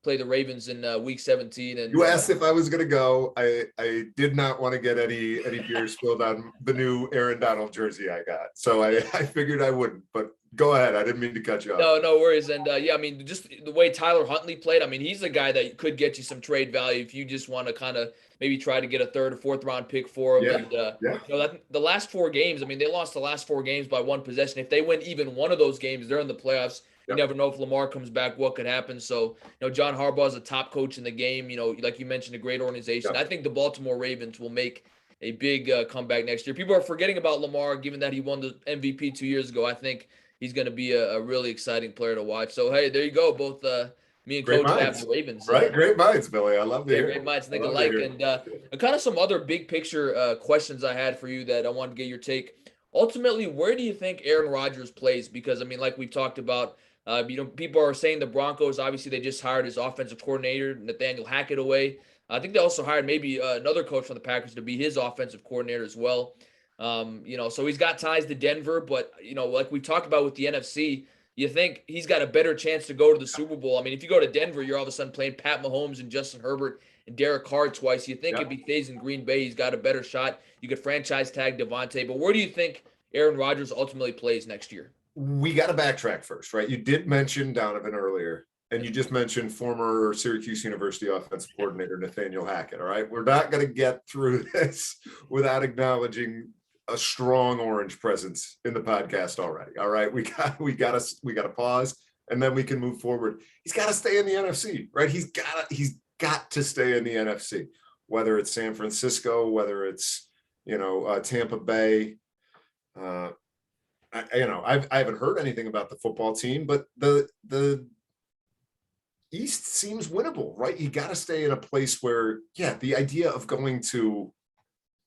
play the Ravens in week 17. And you asked if I was going to go. I did not want to get any beer spilled on the new Aaron Donald jersey I got, so I figured I wouldn't. But go ahead. I didn't mean to cut you off. No worries. And yeah, I mean, just the way Tyler Huntley played, I mean, he's a guy that could get you some trade value if you just want to kind of maybe try to get a 3rd or 4th round pick for him. Yeah. And you know, the last 4 games, I mean, they lost the last 4 games by 1 possession. If they win even one of those games, they're in the playoffs. You never know if Lamar comes back, what could happen. So, you know, John Harbaugh is a top coach in the game. You know, like you mentioned, a great organization. I think the Baltimore Ravens will make a big comeback next year. People are forgetting about Lamar, given that he won the MVP 2 years ago. I think he's going to be a really exciting player to watch. So, hey, there you go. Both me and Coach have the Ravens. Right, great minds, Billy. I love it. Great minds think alike. And kind of some other big picture questions I had for you that I wanted to get your take. Ultimately, where do you think Aaron Rodgers plays? Because, I mean, like we've talked about, you know, people are saying the Broncos, obviously, they just hired his offensive coordinator, Nathaniel Hackett, away. I think they also hired maybe another coach from the Packers to be his offensive coordinator as well. You know, so he's got ties to Denver, but, you know, like we talked about with the NFC, you think he's got a better chance to go to the Super Bowl. I mean, if you go to Denver, you're all of a sudden playing Pat Mahomes and Justin Herbert and Derek Carr twice. You think if he stays in Green Bay, he's got a better shot. You could franchise tag Devontae. But where do you think Aaron Rodgers ultimately plays next year? We got to backtrack first, right? You did mention Donovan earlier, and you just mentioned former Syracuse University offensive coordinator Nathaniel Hackett. All right, we're not going to get through this without acknowledging a strong orange presence in the podcast already. All right, we got to pause, and then we can move forward. He's got to stay in the NFC, right? He's got to stay in the NFC, whether it's San Francisco, whether it's Tampa Bay. I haven't heard anything about the football team, but the East seems winnable, right? You got to stay in a place where, the idea of going to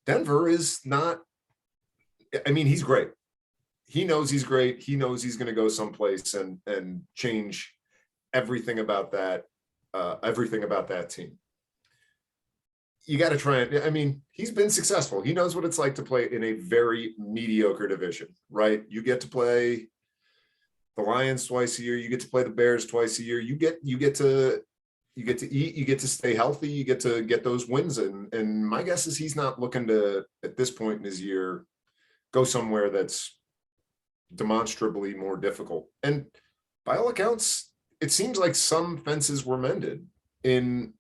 Denver is not, I mean, he's great. He knows he's great. He knows he's going to go someplace and change everything about that team. You got to try and, I mean, he's been successful. He knows what it's like to play in a very mediocre division, right? You get to play the Lions twice a year. You get to play the Bears twice a year. You get to eat, you get to stay healthy. You get to get those wins. And my guess is he's not looking to, at this point in his year, go somewhere that's demonstrably more difficult. And by all accounts, it seems like some fences were mended in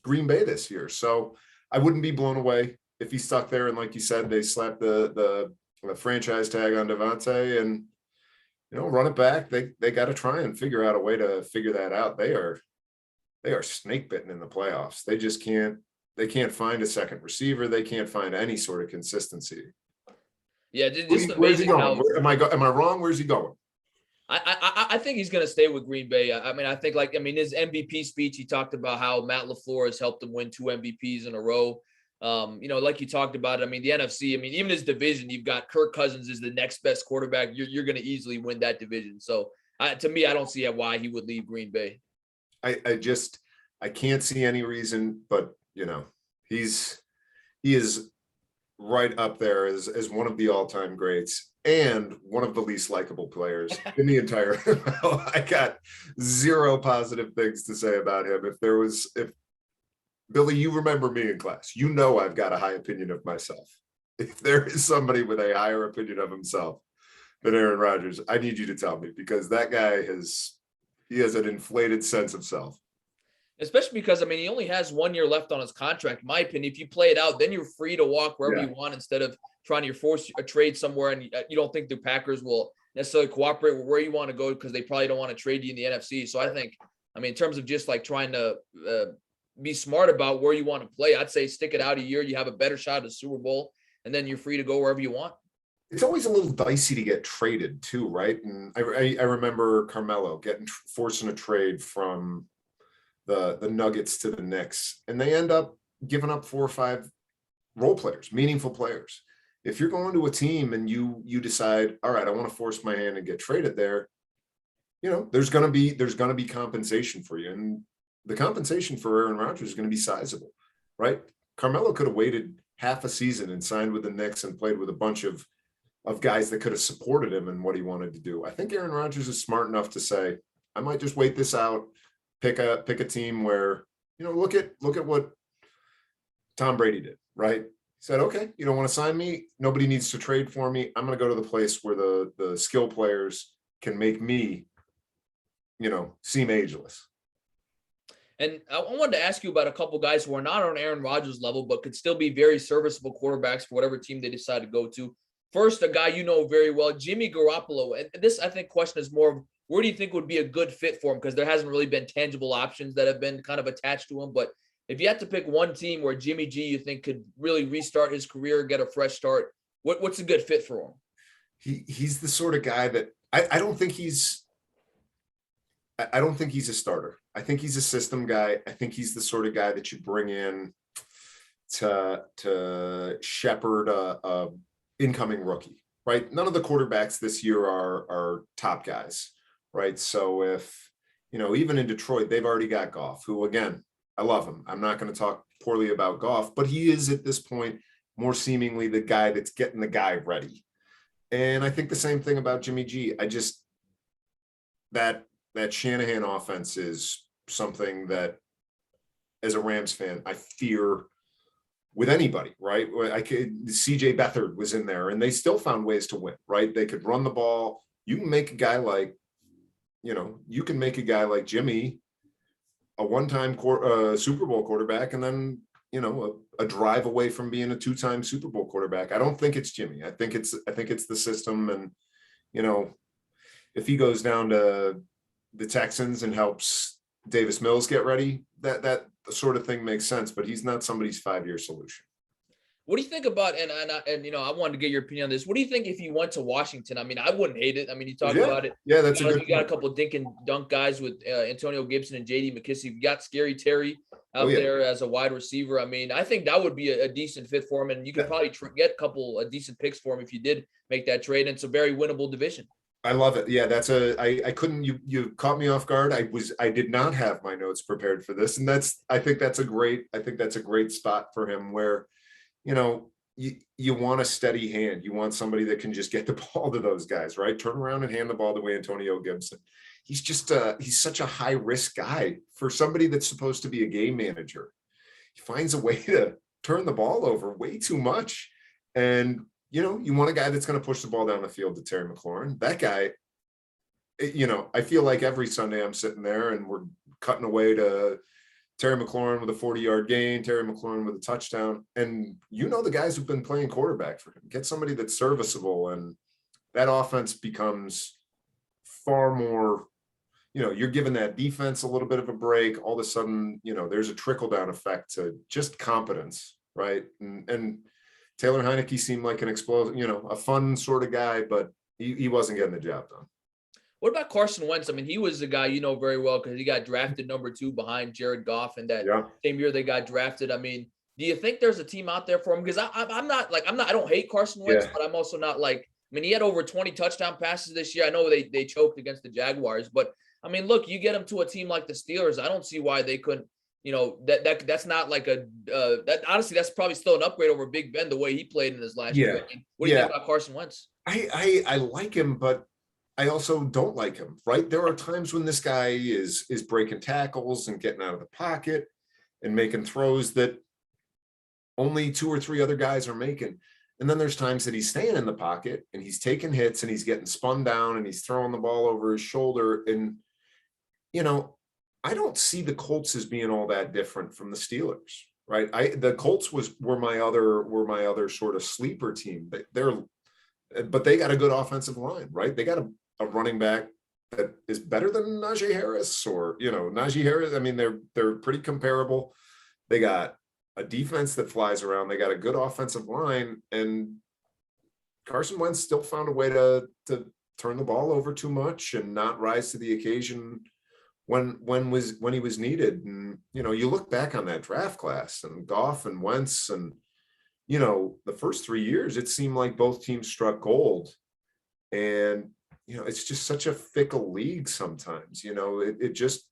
Green Bay this year. So I wouldn't be blown away if he stuck there. And like you said, they slapped the franchise tag on Devontae and, run it back. They got to try and figure out a way to figure that out. They are snake bitten in the playoffs. They can't find a second receiver. They can't find any sort of consistency. Yeah. Just where's he going? Am I wrong? Where's he going? I think he's going to stay with Green Bay. I mean, I think his MVP speech, he talked about how Matt LaFleur has helped him win 2 MVPs in a row. Like you talked about, I mean, the NFC, I mean, even his division, you've got Kirk Cousins is the next best quarterback. You're going to easily win that division. So to me, I don't see why he would leave Green Bay. I can't see any reason, but he is right up there as one of the all-time greats and one of the least likable players in the entire NFL. I got 0 positive things to say about him. If Billy, you remember me in class, I've got a high opinion of myself. If there is somebody with a higher opinion of himself than Aaron Rodgers, I need you to tell me, because that guy has an inflated sense of self. Especially because, I mean, he only has 1 year left on his contract. In my opinion, if you play it out, then you're free to walk wherever you want instead of trying to force a trade somewhere. And you don't think the Packers will necessarily cooperate with where you want to go because they probably don't want to trade you in the NFC. So I think, I mean, in terms of just like trying to be smart about where you want to play, I'd say stick it out a year. You have a better shot at the Super Bowl, and then you're free to go wherever you want. it's always a little dicey to get traded too, right? And I remember Carmelo forcing a trade from the Nuggets to the Knicks, and they end up giving up 4 or 5 role players, meaningful players. If you're going to a team and you decide, all right, I want to force my hand and get traded there, there's going to be compensation for you, and the compensation for Aaron Rodgers is going to be sizable, right? Carmelo could have waited half a season and signed with the Knicks and played with a bunch of guys that could have supported him in what he wanted to do. I think Aaron Rodgers is smart enough to say, I might just wait this out, pick a team where, look at what Tom Brady did, right? He said, okay, you don't want to sign me. Nobody needs to trade for me. I'm going to go to the place where the skill players can make me, seem ageless. And I wanted to ask you about a couple guys who are not on Aaron Rodgers' level, but could still be very serviceable quarterbacks for whatever team they decide to go to. First, a guy you know very well, Jimmy Garoppolo. And this, I think, question is more of where do you think would be a good fit for him? Because there hasn't really been tangible options that have been kind of attached to him. But if you had to pick one team where Jimmy G you think could really restart his career, get a fresh start, what's a good fit for him? He's the sort of guy that I don't think he's a starter. I think he's a system guy. I think he's the sort of guy that you bring in to shepherd a incoming rookie, right? None of the quarterbacks this year are top guys, right? So if, even in Detroit, they've already got Goff, who, again, I love him. I'm not going to talk poorly about Goff, but he is at this point more seemingly the guy that's getting the guy ready. And I think the same thing about Jimmy G. That Shanahan offense is something that, as a Rams fan, I fear with anybody, right? CJ Beathard was in there and they still found ways to win, right? They could run the ball. You can make a guy like Jimmy a one-time Super Bowl quarterback, and then, a drive away from being a 2-time Super Bowl quarterback. I don't think it's Jimmy. I think it's the system. And, if he goes down to the Texans and helps Davis Mills get ready, that sort of thing makes sense, but he's not somebody's 5-year solution. What do you think about, and I wanted to get your opinion on this. What do you think if you went to Washington? I mean, I wouldn't hate it. I mean, you talk about it. Yeah, that's you got a couple of dink and dunk guys with Antonio Gibson and J.D. McKissick. You got Scary Terry out there as a wide receiver. I mean, I think that would be a decent fit for him, and you could probably get a couple of decent picks for him if you did make that trade. And it's a very winnable division. I love it. Yeah, I couldn't, you caught me off guard. I did not have my notes prepared for this. And I think that's a great spot for him where, you want a steady hand. You want somebody that can just get the ball to those guys, right? Turn around and hand the ball to Antonio Gibson. He's just he's such a high risk guy for somebody that's supposed to be a game manager. He finds a way to turn the ball over way too much. And, you want a guy that's going to push the ball down the field to Terry McLaurin. That guy, I feel like every Sunday I'm sitting there and we're cutting away to Terry McLaurin with a 40-yard gain, Terry McLaurin with a touchdown. And the guys who've been playing quarterback for him. Get somebody that's serviceable, and that offense becomes far more, you're giving that defense a little bit of a break. All of a sudden, there's a trickle-down effect to just competence, right? And Taylor Heineke seemed like an explosive, a fun sort of guy, but he wasn't getting the job done. What about Carson Wentz? I mean, he was a guy very well because he got drafted number 2 behind Jared Goff, and that same year they got drafted. I mean, do you think there's a team out there for him? Because I don't hate Carson Wentz, but I'm also not he had over 20 touchdown passes this year. I know they choked against the Jaguars, but I mean, look, you get him to a team like the Steelers. I don't see why they couldn't. That's not like that. Honestly, that's probably still an upgrade over Big Ben the way he played in his last year. I mean, what do you think about Carson Wentz? I like him, but I also don't like him, right? There are times when this guy is breaking tackles and getting out of the pocket and making throws that only 2 or 3 other guys are making. And then there's times that he's staying in the pocket and he's taking hits and he's getting spun down and he's throwing the ball over his shoulder. And, I don't see the Colts as being all that different from the Steelers, right? The Colts were my other sort of sleeper team. But they got a good offensive line, right? They got a running back that is better than Najee Harris or, Najee Harris. I mean, they're pretty comparable. They got a defense that flies around. They got a good offensive line. And, Carson Wentz still found a way to turn the ball over too much and not rise to the occasion when he was needed. And, you look back on that draft class and Goff and Wentz and, the first 3 years, it seemed like both teams struck gold. And, it's just such a fickle league sometimes, it just,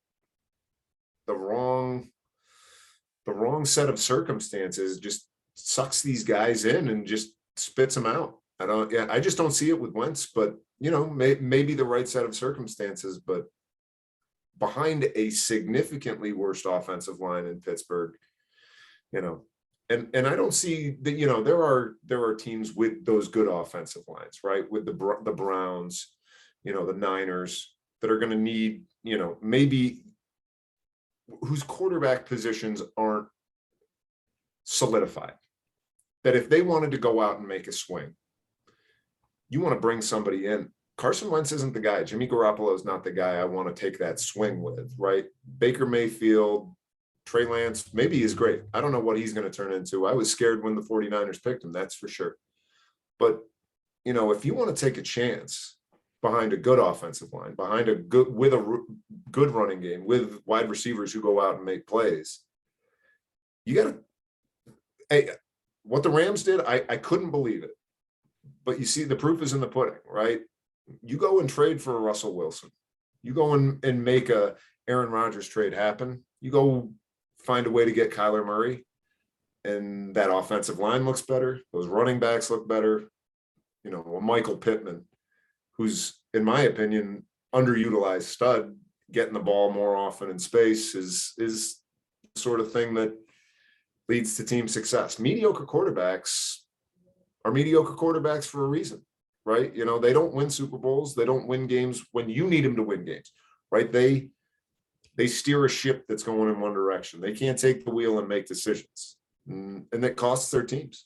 the wrong set of circumstances just sucks these guys in and just spits them out. I just don't see it with Wentz, but maybe the right set of circumstances, but behind a significantly worse offensive line in Pittsburgh, and I don't see that, there are teams with those good offensive lines, right? With the Browns, the Niners that are going to need, maybe whose quarterback positions aren't solidified, that if they wanted to go out and make a swing, you want to bring somebody in. Carson Wentz isn't the guy. Jimmy Garoppolo is not the guy I want to take that swing with, right? Baker Mayfield, Trey Lance, maybe he's great. I don't know what he's going to turn into. I was scared when the 49ers picked him, that's for sure. But, if you want to take a chance behind a good offensive line, with a good running game, with wide receivers who go out and make plays, you got to, hey, what the Rams did, I couldn't believe it. But you see, the proof is in the pudding, right? You go and trade for a Russell Wilson. You go and make a Aaron Rodgers trade happen. You go find a way to get Kyler Murray, and that offensive line looks better. Those running backs look better. Michael Pittman, who's, in my opinion, underutilized stud, getting the ball more often in space is the sort of thing that leads to team success. Mediocre quarterbacks are mediocre quarterbacks for a reason, right? They don't win Super Bowls. They don't win games when you need them to win games, right? They steer a ship that's going in one direction. They can't take the wheel and make decisions, and that costs their teams.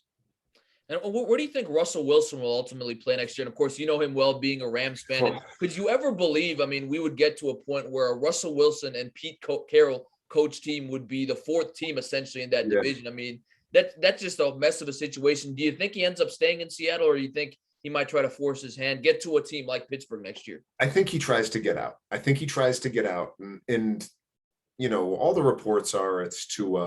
And where do you think Russell Wilson will ultimately play next year? And of course, you know him well, being a Rams fan. And could you ever believe, we would get to a point where a Russell Wilson and Pete Carroll coach team would be the fourth team essentially in that division? That's just a mess of a situation. Do you think he ends up staying in Seattle, or do you think he might try to force his hand, get to a team like Pittsburgh next year? I think he tries to get out. And all the reports are it's to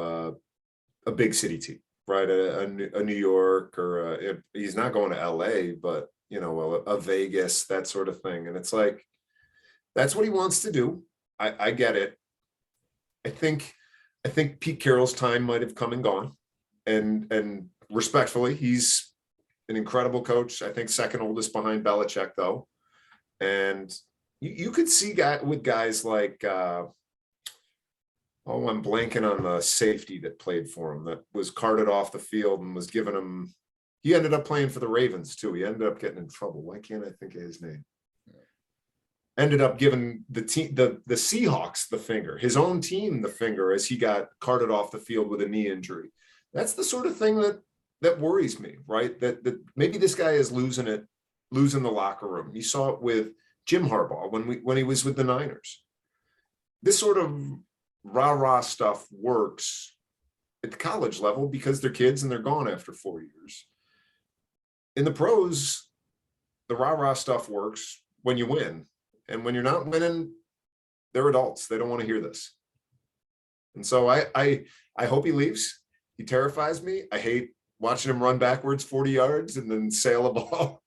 a big city team, right? A New York, or he's not going to LA, but a Vegas, that sort of thing. And it's like, that's what he wants to do. I get it. I think Pete Carroll's time might have come and gone. And respectfully, he's an incredible coach. I think second oldest behind Belichick, though. And you could see guys like, I'm blanking on the safety that played for him, that was carted off the field and was giving him. He ended up playing for the Ravens too. He ended up getting in trouble. Why can't I think of his name? Ended up giving the Seahawks the finger, his own team the finger, as he got carted off the field with a knee injury. That's the sort of thing that worries me, right? That maybe this guy is losing the locker room. You saw it with Jim Harbaugh when he was with the Niners. This sort of rah-rah stuff works at the college level because they're kids and they're gone after 4 years. In the pros, the rah-rah stuff works when you win. And when you're not winning, they're adults. They don't want to hear this. And so I hope he leaves. He terrifies me. I hate watching him run backwards 40 yards and then sail a ball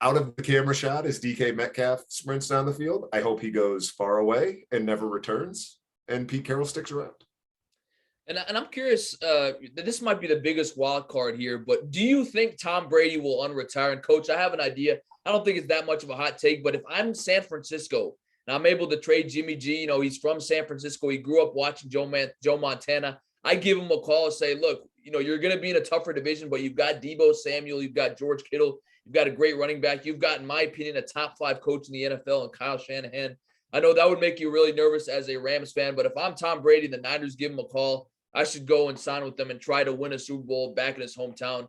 out of the camera shot as DK Metcalf sprints down the field. I hope he goes far away and never returns, and Pete Carroll sticks around. And I'm curious, this might be the biggest wild card here, but do you think Tom Brady will unretire? And Coach, I have an idea. I don't think it's that much of a hot take, but if I'm San Francisco and I'm able to trade Jimmy G, he's from San Francisco. He grew up watching Joe Montana. I give him a call and say, look, you're going to be in a tougher division, but you've got Deebo Samuel, you've got George Kittle, you've got a great running back. You've got, in my opinion, a top 5 coach in the NFL and Kyle Shanahan. I know that would make you really nervous as a Rams fan, but if I'm Tom Brady, the Niners give him a call, I should go and sign with them and try to win a Super Bowl back in his hometown.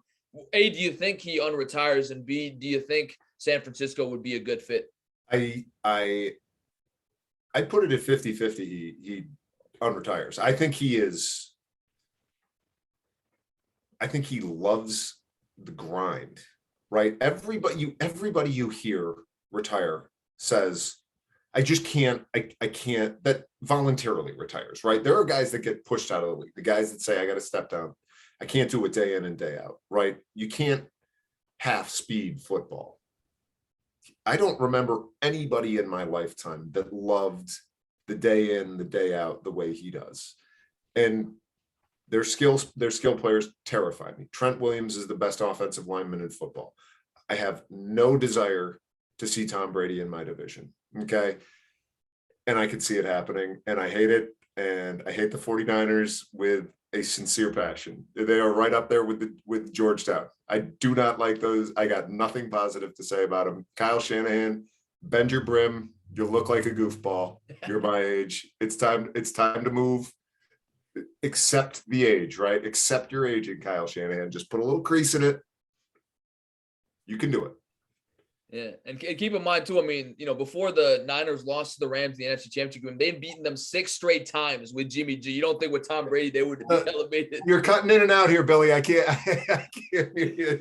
A, do you think he unretires? And B, do you think San Francisco would be a good fit? I put it at 50-50. He unretires. I think he loves the grind. right? Everybody you hear retire says, I just can't, I can't, that voluntarily retires, right? There are guys that get pushed out of the league, the guys that say, I got to step down. I can't do it day in and day out, right? You can't half speed football. I don't remember anybody in my lifetime that loved the day in, the day out the way he does. And their skill players terrify me. Trent Williams is the best offensive lineman in football. I have no desire to see Tom Brady in my division. Okay. And I could see it happening, and I hate it. And I hate the 49ers with a sincere passion. They are right up there with Georgetown. I do not like those. I got nothing positive to say about them. Kyle Shanahan, bend your brim. You look like a goofball. You're my age. It's time to move. Accept the age, right? Accept your aging, Kyle Shanahan. Just put a little crease in it. You can do it. Yeah, and keep in mind too, I mean, before the Niners lost to the Rams in the NFC Championship game, they've beaten them 6 straight times with Jimmy G. You don't think with Tom Brady they would be elevated? You're cutting in and out here, Billy. I can't.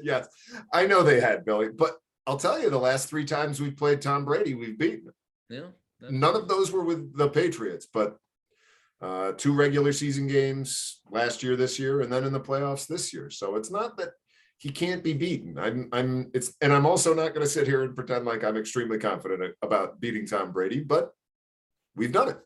Yes, I know they had, Billy, but I'll tell you, the last 3 times we've played Tom Brady, we've beaten him. Yeah, none of those were with the Patriots, but 2 regular season games last year, this year, and then in the playoffs this year. So it's not that he can't be beaten. I'm also not going to sit here and pretend like I'm extremely confident about beating Tom Brady, but we've done it.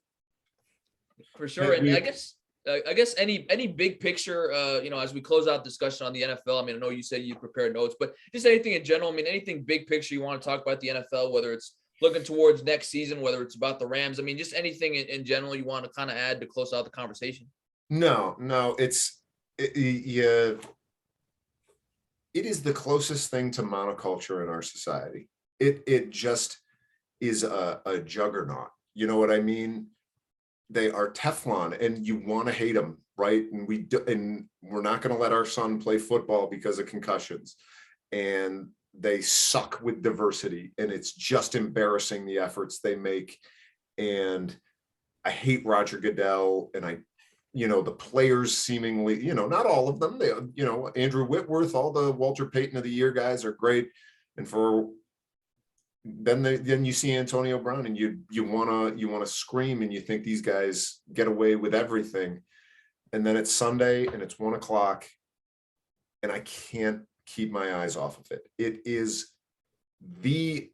For sure. And I guess any big picture, as we close out discussion on the NFL, I mean, I know you said you prepared notes, but just anything in general, I mean, anything big picture you want to talk about the NFL, whether it's looking towards next season, whether it's about the Rams, I mean, just anything in general you want to kind of add to close out the conversation. No, it is the closest thing to monoculture in our society. It just is a juggernaut. You know what I mean? They are Teflon, and you want to hate them, right? And we're not going to let our son play football because of concussions. And they suck with diversity, and it's just embarrassing the efforts they make. And I hate Roger Goodell, and the players seemingly, not all of them, they, Andrew Whitworth, all the Walter Payton of the Year guys are great. And then you see Antonio Brown, and you want to scream, and you think these guys get away with everything. And then it's Sunday and it's 1:00, and I can't keep my eyes off of it. It is the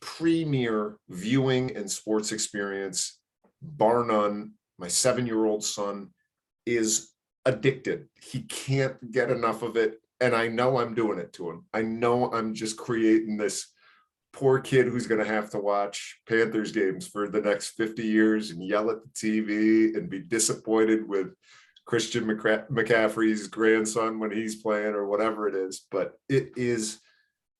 premier viewing and sports experience, bar none. My 7-year-old son is addicted. He can't get enough of it. And I know I'm doing it to him. I know I'm just creating this poor kid who's going to have to watch Panthers games for the next 50 years and yell at the TV and be disappointed with Christian McCaffrey's grandson when he's playing or whatever it is. But it is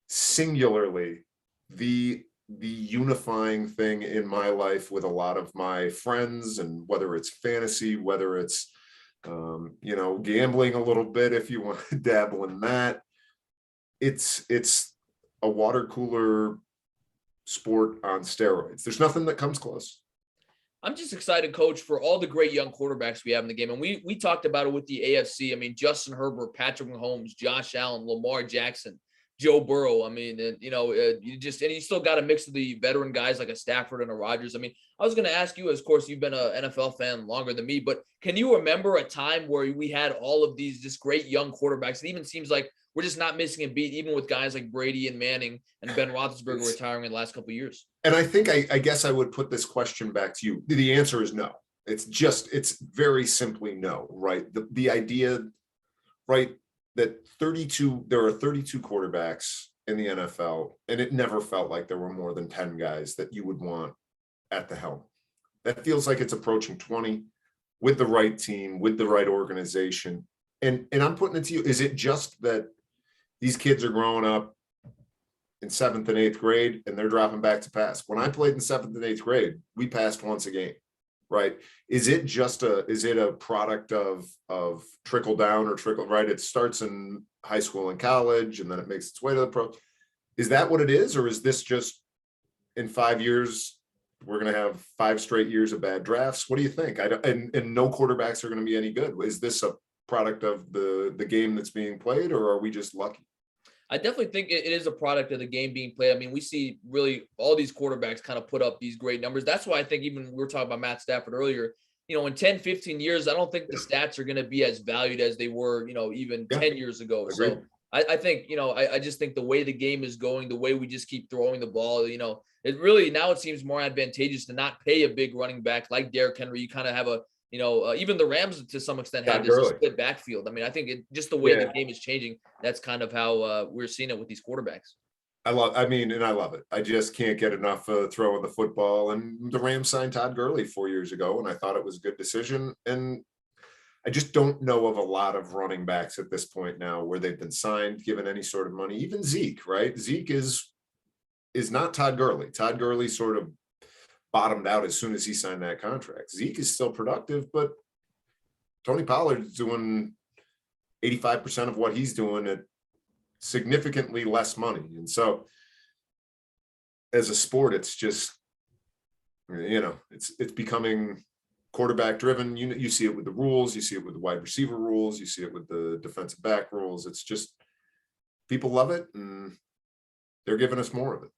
singularly the unifying thing in my life with a lot of my friends, and whether it's fantasy, whether it's gambling a little bit, if you want to dabble in that, it's a water cooler sport on steroids. There's nothing that comes close. I'm just excited, Coach, for all the great young quarterbacks we have in the game. And we talked about it with the AFC. I mean, Justin Herbert, Patrick Mahomes, Josh Allen, Lamar Jackson, Joe Burrow. I mean, you still got a mix of the veteran guys like a Stafford and a Rodgers. I mean, I was going to ask you, of course, you've been an NFL fan longer than me, but can you remember a time where we had all of these just great young quarterbacks? It even seems like we're just not missing a beat, even with guys like Brady and Manning and Ben Roethlisberger retiring in the last couple of years. And I think I guess I would put this question back to you. The answer is no. It's very simply no, right? The idea, right, that there are 32 quarterbacks in the NFL, and it never felt like there were more than 10 guys that you would want at the helm. That feels like it's approaching 20 with the right team, with the right organization. And I'm putting it to you, is it just that these kids are growing up in 7th and 8th grade and they're dropping back to pass? When I played in 7th and 8th grade, we passed once a game, right? Is it a product of trickle down or trickle, right? It starts in high school and college, and then it makes its way to the pro. Is that what it is? Or is this just in 5 years, we're going to have 5 straight years of bad drafts? What do you think? And no quarterbacks are going to be any good. Is this a product of the game that's being played, or are we just lucky? I definitely think it is a product of the game being played. I mean, we see really all these quarterbacks kind of put up these great numbers. That's why I think even we were talking about Matt Stafford earlier, in 10, 15 years, I don't think the stats are going to be as valued as they were, even 10 years ago. Agreed. So I think, I just think the way the game is going, the way we just keep throwing the ball, it really now it seems more advantageous to not pay a big running back like Derrick Henry. You kind of have a, even the Rams to some extent had this split backfield. I mean, I think just the way the game is changing, that's kind of how we're seeing it with these quarterbacks. I love it. I just can't get enough of throwing the football. And the Rams signed Todd Gurley 4 years ago, and I thought it was a good decision. And I just don't know of a lot of running backs at this point now where they've been signed, given any sort of money. Even Zeke, right? Zeke is not Todd Gurley. Todd Gurley sort of bottomed out as soon as he signed that contract. Zeke is still productive, but Tony Pollard's doing 85% of what he's doing at significantly less money. And so as a sport, it's just, it's becoming quarterback driven. You see it with the rules, you see it with the wide receiver rules, you see it with the defensive back rules. It's just, people love it and they're giving us more of it.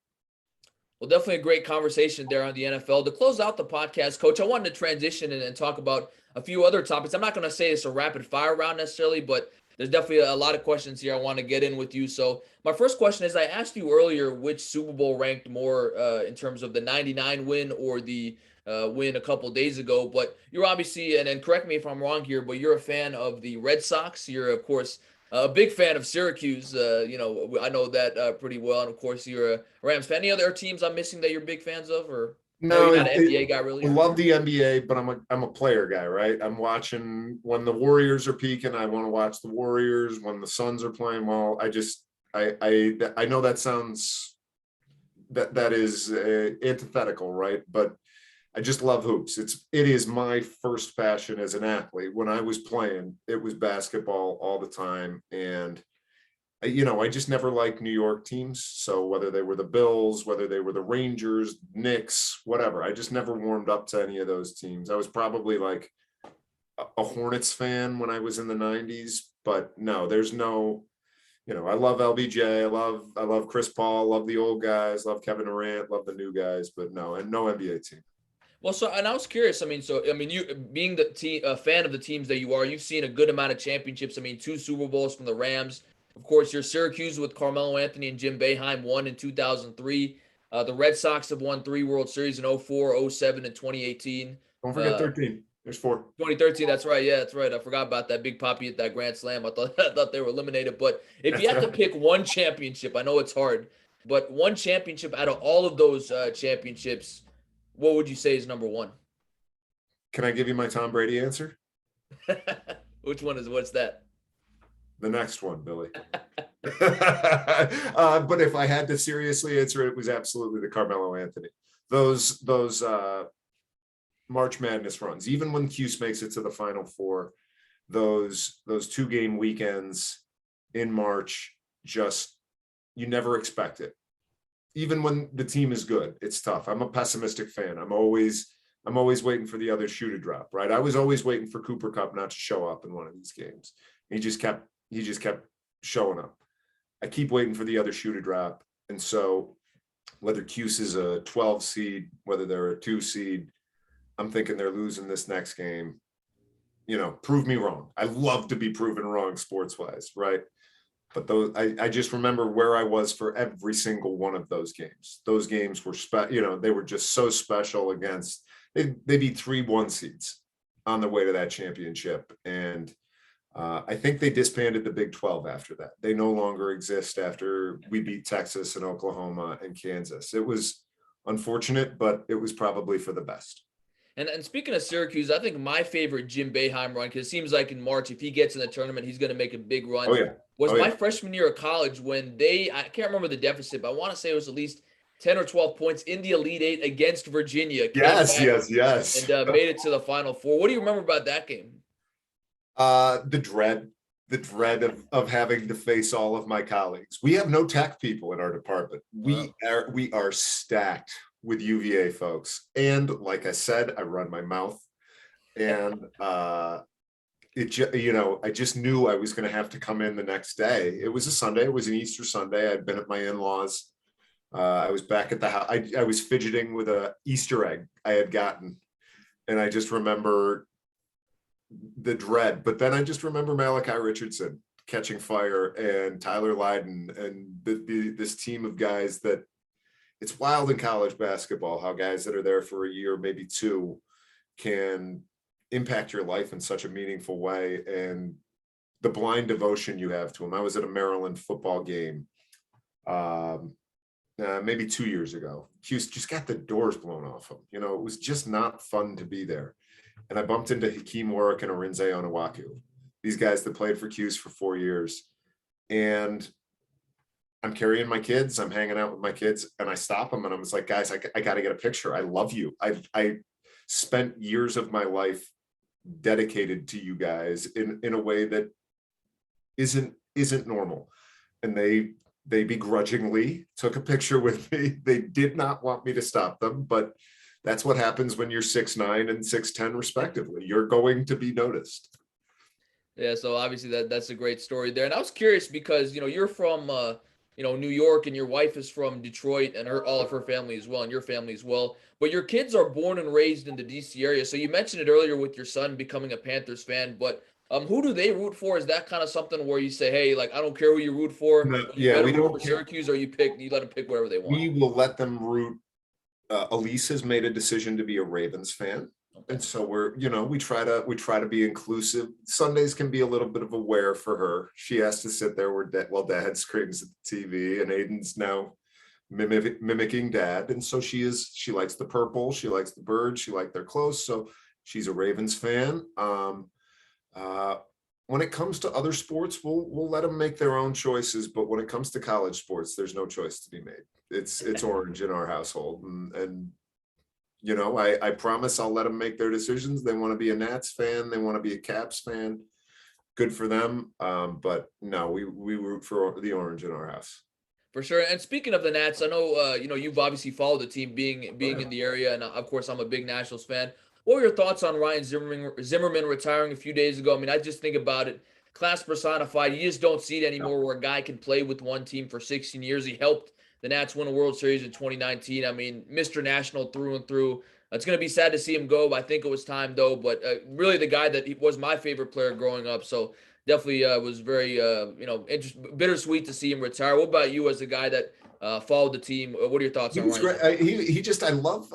Well, definitely a great conversation there on the NFL. To close out the podcast, Coach, I wanted to transition and talk about a few other topics. I'm not going to say it's a rapid fire round necessarily, but there's definitely a lot of questions here I want to get in with you. So my first question is, I asked you earlier which Super Bowl ranked more in terms of the 99 win or the win a couple of days ago, but you're obviously, and correct me if I'm wrong here, but you're a fan of the Red Sox. You're, of course, a big fan of Syracuse. I know that pretty well. And of course, you're a Rams fan. Any other teams I'm missing that you're big fans of, or no? You're not an NBA guy, really? I love the NBA, but I'm a player guy, right? I'm watching when the Warriors are peaking. I want to watch the Warriors. When the Suns are playing well, I know that sounds that is antithetical, right? But I just love hoops. It is my first passion as an athlete. When I was playing, it was basketball all the time. And, I just never liked New York teams. So whether they were the Bills, whether they were the Rangers, Knicks, whatever, I just never warmed up to any of those teams. I was probably like a Hornets fan when I was in the 90s, but no, there's no, I love LBJ. I love Chris Paul, love the old guys, love Kevin Durant, love the new guys, but no NBA team. Well, and I was curious. You being a fan of the teams that you are, you've seen a good amount of championships. 2 Super Bowls from the Rams. Of course, you're Syracuse with Carmelo Anthony and Jim Boeheim, won in 2003. The Red Sox have won 3 World Series in 04, 07, and 2018. Don't forget 13. There's 4. 2013, that's right. Yeah, that's right. I forgot about that. Big Papi at that grand slam. I thought they were eliminated. But if you have to pick one championship, I know it's hard, but one championship out of all of those championships, what would you say is number 1? Can I give you my Tom Brady answer? What's that? The next one, Billy. But if I had to seriously answer it was absolutely the Carmelo Anthony. Those March Madness runs, even when Cuse makes it to the Final Four, those 2-game weekends in March, just, you never expect it. Even when the team is good, it's tough. I'm a pessimistic fan. I'm always waiting for the other shoe to drop, right? I was always waiting for Cooper Kupp not to show up in one of these games. He just kept showing up. I keep waiting for the other shoe to drop. And so whether Cuse is a 12 seed, whether they're a 2 seed, I'm thinking they're losing this next game. Prove me wrong. I love to be proven wrong sports-wise, right? But I just remember where I was for every single one of those games. Those games were they were just so special against, they beat 3 1 seeds on the way to that championship. And I think they disbanded the Big 12 after that. They no longer exist after we beat Texas and Oklahoma and Kansas. It was unfortunate, but it was probably for the best. And speaking of Syracuse, I think my favorite Jim Boeheim run, because it seems like in March, if he gets in the tournament, he's going to make a big run. Oh, yeah. My freshman year of college when I can't remember the deficit, but I want to say it was at least 10 or 12 points in the Elite 8 against Virginia. Yes. And made it to the Final Four. What do you remember about that game? The dread of having to face all of my colleagues. We have no tech people in our department. We are stacked with UVA folks. And like I said, I run my mouth. And I just knew I was going to have to come in the next day. It was a Sunday. It was an Easter Sunday. I'd been at my in-laws. I was back at the house. I was fidgeting with a Easter egg I had gotten. And I just remember the dread. But then I just remember Malachi Richardson catching fire and Tyler Lydon and this team of guys that it's wild in college basketball, how guys that are there for a year, maybe two, can impact your life in such a meaningful way. And the blind devotion you have to them. I was at a Maryland football game maybe 2 years ago. Hughes just got the doors blown off him. It was just not fun to be there. And I bumped into Hakeem Warwick and Arinze Onuaku, these guys that played for Hughes for 4 years. And I'm carrying my kids, I'm hanging out with my kids, and I stop them and I was like, guys, I got to get a picture. I love you. I spent years of my life dedicated to you guys in a way that isn't normal. And they begrudgingly took a picture with me. They did not want me to stop them, but that's what happens when you're 6'9" and 6'10" respectively. You're going to be noticed. Yeah, so obviously that's a great story there. And I was curious because, you're from New York, and your wife is from Detroit, and all of her family as well, and your family as well. But your kids are born and raised in the DC area. So you mentioned it earlier with your son becoming a Panthers fan, but who do they root for? Is that kind of something where you say, hey, like, I don't care who you root for. No, You yeah, better we root don't for Syracuse, or you let them pick whatever they want. We will let them root. Elise has made a decision to be a Ravens fan. Okay. And so we try to be inclusive. Sundays can be a little bit of a wear for her. She has to sit there while dad screams at the TV, and Aiden's now mimicking dad. And so she likes the purple. She likes the birds. She likes their clothes. So she's a Ravens fan. When it comes to other sports, we'll let them make their own choices. But when it comes to college sports, there's no choice to be made. It's orange in our household. And I promise I'll let them make their decisions. They want to be a Nats fan. They want to be a Caps fan. Good for them. But no, we root for the orange in our house. For sure. And speaking of the Nats, I know, you've obviously followed the team being in the area. And of course, I'm a big Nationals fan. What were your thoughts on Ryan Zimmerman retiring a few days ago? I mean, I just think about it. Class personified. You just don't see it anymore where a guy can play with one team for 16 years. He helped the Nats won a World Series in 2019. I mean, Mr. National through and through. It's going to be sad to see him go. I think it was time, though. But really the guy that he was my favorite player growing up. So definitely was very, bittersweet to see him retire. What about you as a guy that followed the team? What are your thoughts on Ryan? I love,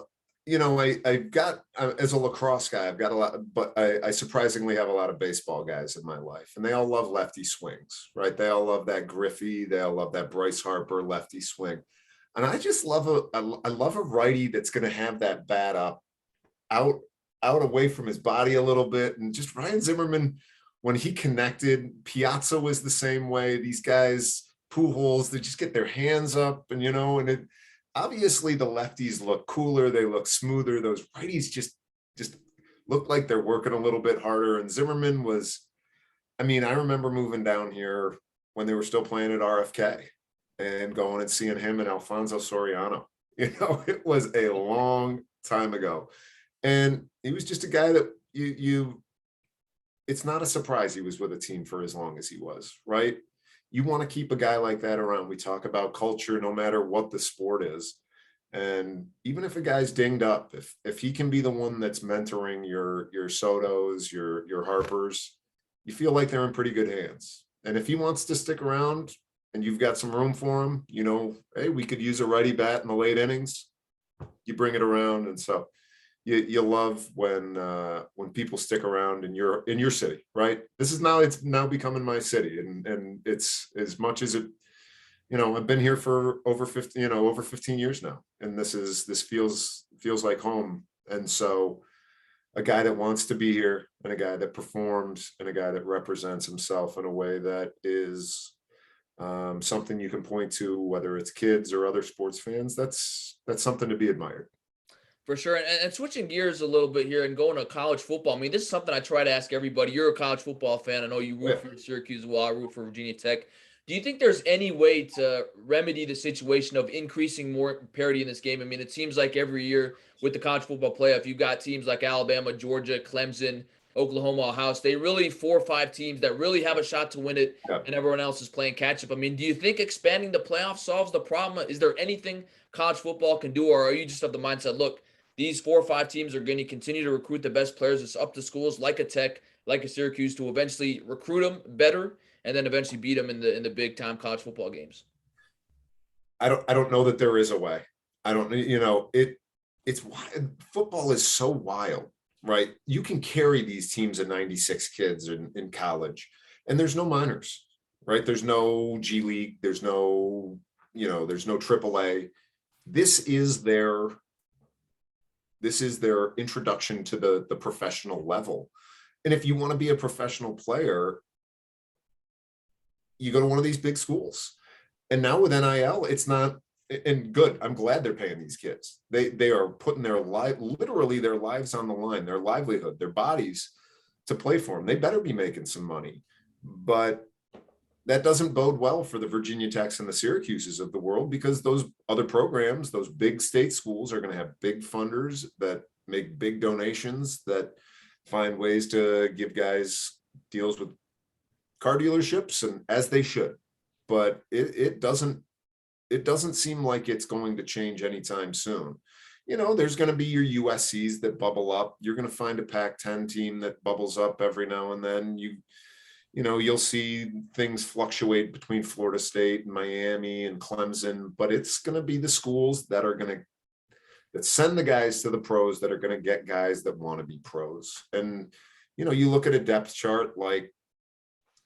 I've got, as a lacrosse guy, I've got a lot, but I surprisingly have a lot of baseball guys in my life, and they all love lefty swings, right? They all love that Griffey. They all love that Bryce Harper lefty swing. And I just love I love a righty that's going to have that bat out away from his body a little bit. And just Ryan Zimmerman, when he connected, Piazza was the same way. These guys, Pujols, they just get their hands up, and obviously the lefties look cooler. They look smoother. Those righties just look like they're working a little bit harder. And Zimmerman was, I remember moving down here when they were still playing at RFK and going and seeing him and Alfonso Soriano. It was a long time ago. And he was just a guy that it's not a surprise he was with a team for as long as he was, right? You want to keep a guy like that around. We talk about culture, no matter what the sport is. And even if a guy's dinged up, if he can be the one that's mentoring your Sotos, your Harpers, you feel like they're in pretty good hands. And if he wants to stick around and you've got some room for him, hey, we could use a righty bat in the late innings. You bring it around. And so you love when people stick around in your city, right? It's now becoming my city, and it's as much as it, I've been here for over 15 years now, and this feels like home. And so a guy that wants to be here, and a guy that performs, and a guy that represents himself in a way that is something you can point to, whether it's kids or other sports fans, that's something to be admired. For sure. And switching gears a little bit here and going to college football. I mean, this is something I try to ask everybody. You're a college football fan. I know you root for Syracuse as well. I root for Virginia Tech. Do you think there's any way to remedy the situation of increasing more parity in this game? I mean, it seems like every year with the college football playoff, you've got teams like Alabama, Georgia, Clemson, Oklahoma, Ohio State, really 4 or 5 teams that really have a shot to win it, Yeah. and everyone else is playing catch up. I mean, do you think expanding the playoff solves the problem? Is there anything college football can do, or are you just of the mindset, look, these 4 or 5 teams are going to continue to recruit the best players. It's up to schools like a Tech, like a Syracuse, to eventually recruit them better and then eventually beat them in the big time college football games. I don't know that there is a way. I don't, it's football is so wild, right? You can carry these teams of 96 kids in college, and there's no minors, right? There's no G League, there's no AAA. This is their introduction to the professional level. And if you want to be a professional player, you go to one of these big schools. And now with NIL, it's not, and good. I'm glad they're paying these kids. They are putting literally their lives on the line, their livelihood, their bodies to play for them. They better be making some money. But that doesn't bode well for the Virginia Techs and the Syracuses of the world, because those other programs, those big state schools, are going to have big funders that make big donations, that find ways to give guys deals with car dealerships, and as they should. But it doesn't seem like it's going to change anytime soon. There's going to be your USCs that bubble up. You're going to find a Pac-10 team that bubbles up every now and then. You'll see things fluctuate between Florida State and Miami and Clemson, but it's going to be the schools that send the guys to the pros, that are going to get guys that want to be pros. And, you look at a depth chart like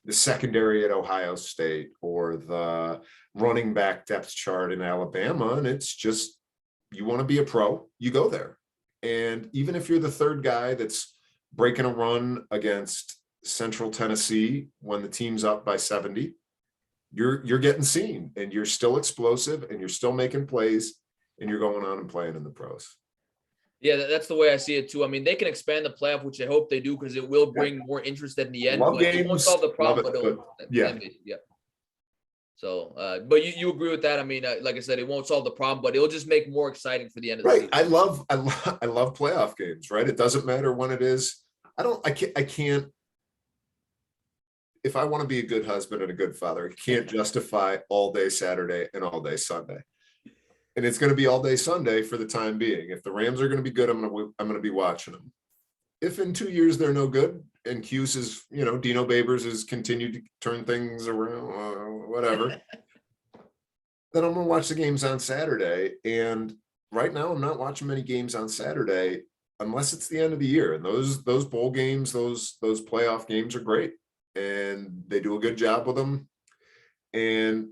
the secondary at Ohio State, or the running back depth chart in Alabama, and it's just, you want to be a pro, you go there. And even if you're the third guy that's breaking a run against Central Tennessee when the team's up by 70, you're getting seen, and you're still explosive, and you're still making plays, and you're going on and playing in the pros. Yeah, that's the way I see it too. I mean, they can expand the playoff, which I hope they do, because it will bring more interest in the end. Love but games, it won't solve the problem. yeah. So, but you agree with that? I mean, like I said, it won't solve the problem, but it'll just make more exciting for the end of the season. I love playoff games, right? It doesn't matter when it is. I can't. If I want to be a good husband and a good father, I can't justify all day Saturday and all day Sunday. And it's going to be all day Sunday for the time being. If the Rams are going to be good, I'm going to be watching them. If in 2 years they're no good, and Cuse is, Dino Babers has continued to turn things around, whatever, then I'm going to watch the games on Saturday. And right now, I'm not watching many games on Saturday unless it's the end of the year. And those bowl games, those playoff games are great, and they do a good job with them. And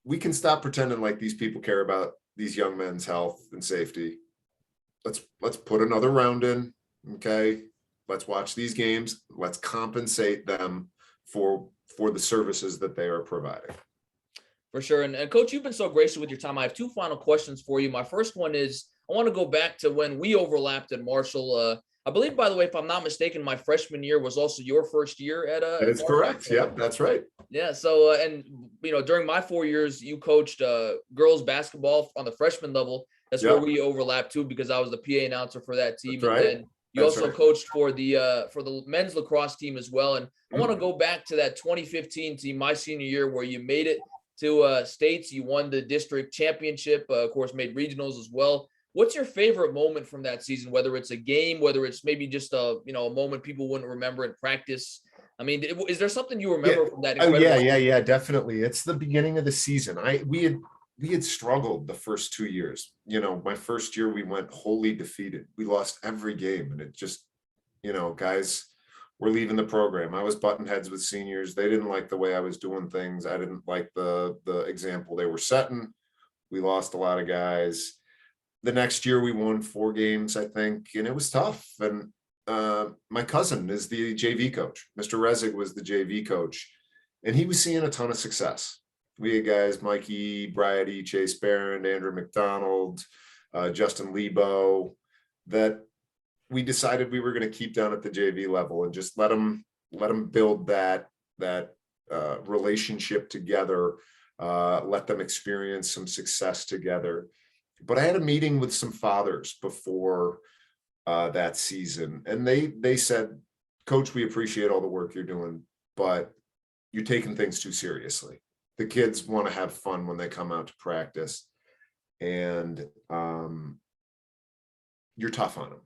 we can stop pretending like these people care about these young men's health and safety. Let's put another round in. Okay. Let's watch these games. Let's compensate them for the services that they are providing. For sure. And Coach, you've been so gracious with your time. I have 2 final questions for you. My first one is, I want to go back to when we overlapped at Marshall. I believe, by the way, if I'm not mistaken, my freshman year was also your first year at That is correct. Yep, that's right. Yeah. So, and during my 4 years, you coached girls basketball on the freshman level. That's where we overlapped too, because I was the PA announcer for that team. That's right. And then you also coached for the men's lacrosse team as well. And I want to go back to that 2015 team, my senior year, where you made it to states. You won the district championship, of course, made regionals as well. What's your favorite moment from that season? Whether it's a game, whether it's maybe just a moment people wouldn't remember in practice. I mean, is there something you remember from that? Yeah, definitely. It's the beginning of the season. We had struggled the first 2 years. My first year we went wholly defeated. We lost every game, and it just, guys were leaving the program. I was butting heads with seniors. They didn't like the way I was doing things. I didn't like the example they were setting. We lost a lot of guys. The next year we won 4 games, I think, and it was tough. And my cousin is the JV coach. Mr. Rezig was the JV coach, and he was seeing a ton of success. We had guys, Mikey Briady, Chase Barron, Andrew McDonald, Justin Lebo, that we decided we were going to keep down at the JV level and just let them build that relationship together, let them experience some success together. But I had a meeting with some fathers before that season, and they said, Coach, we appreciate all the work you're doing, but you're taking things too seriously. The kids want to have fun when they come out to practice, and you're tough on them.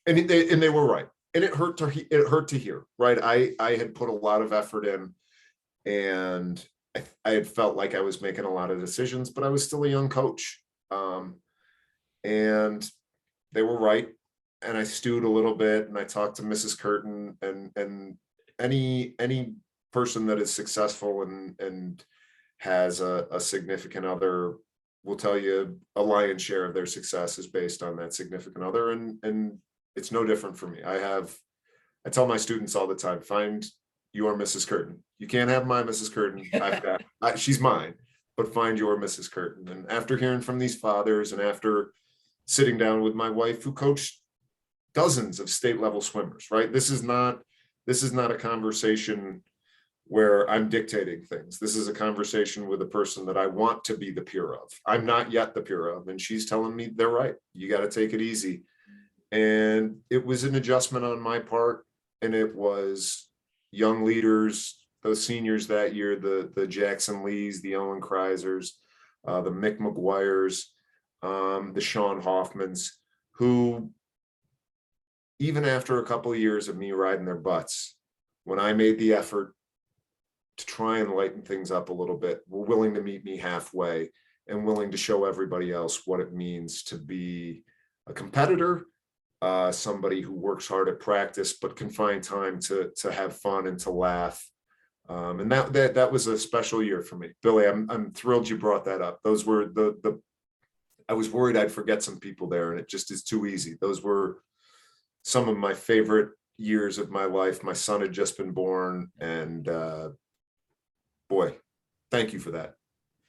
And they were right. And it hurt to hear, right? I had put a lot of effort in, and I had felt like I was making a lot of decisions, but I was still a young coach. And they were right. And I stewed a little bit, and I talked to Mrs. Curtin, and any person that is successful and has a significant other will tell you a lion's share of their success is based on that significant other. And it's no different for me. I tell my students all the time, find your Mrs. Curtin. You can't have my Mrs. Curtin. She's mine, but find your Mrs. Curtin. And after hearing from these fathers, and after sitting down with my wife, who coached dozens of state level swimmers, right? This is not a conversation where I'm dictating things. This is a conversation with a person that I want to be the peer of. I'm not yet the peer of, and she's telling me they're right. You got to take it easy. And it was an adjustment on my part, and it was young leaders, those seniors that year, the Jackson Lees, the Owen Kreisers, the Mick McGuires, the Sean Hoffmans, who, even after a couple of years of me riding their butts, when I made the effort to try and lighten things up a little bit, were willing to meet me halfway and willing to show everybody else what it means to be a competitor, somebody who works hard at practice, but can find time to have fun and to laugh. And that was a special year for me. Billy, I'm thrilled you brought that up. Those were I was worried I'd forget some people there, and it just is too easy. Those were some of my favorite years of my life. My son had just been born, and boy, thank you for that.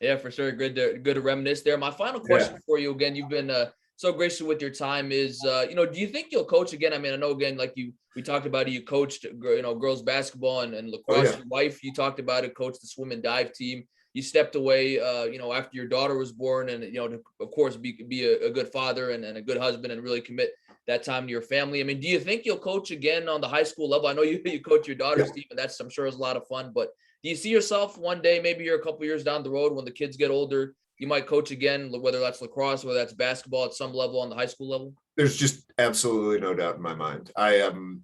Yeah, for sure. Good to reminisce there. My final question for you, again, you've been so gracious with your time, is, do you think you'll coach again? I mean, I know, again, like we talked about it, you coached, girls basketball and lacrosse. Oh, yeah. Your wife, you talked about it, coached the swim and dive team. You stepped away, after your daughter was born, and, to, of course, be a good father and a good husband, and really commit that time to your family. I mean, do you think you'll coach again on the high school level? I know you coach your daughter's team, and that's, I'm sure, is a lot of fun, but do you see yourself one day, maybe you're a couple years down the road when the kids get older, you might coach again, whether that's lacrosse, whether that's basketball at some level on the high school level? There's just absolutely no doubt in my mind. I am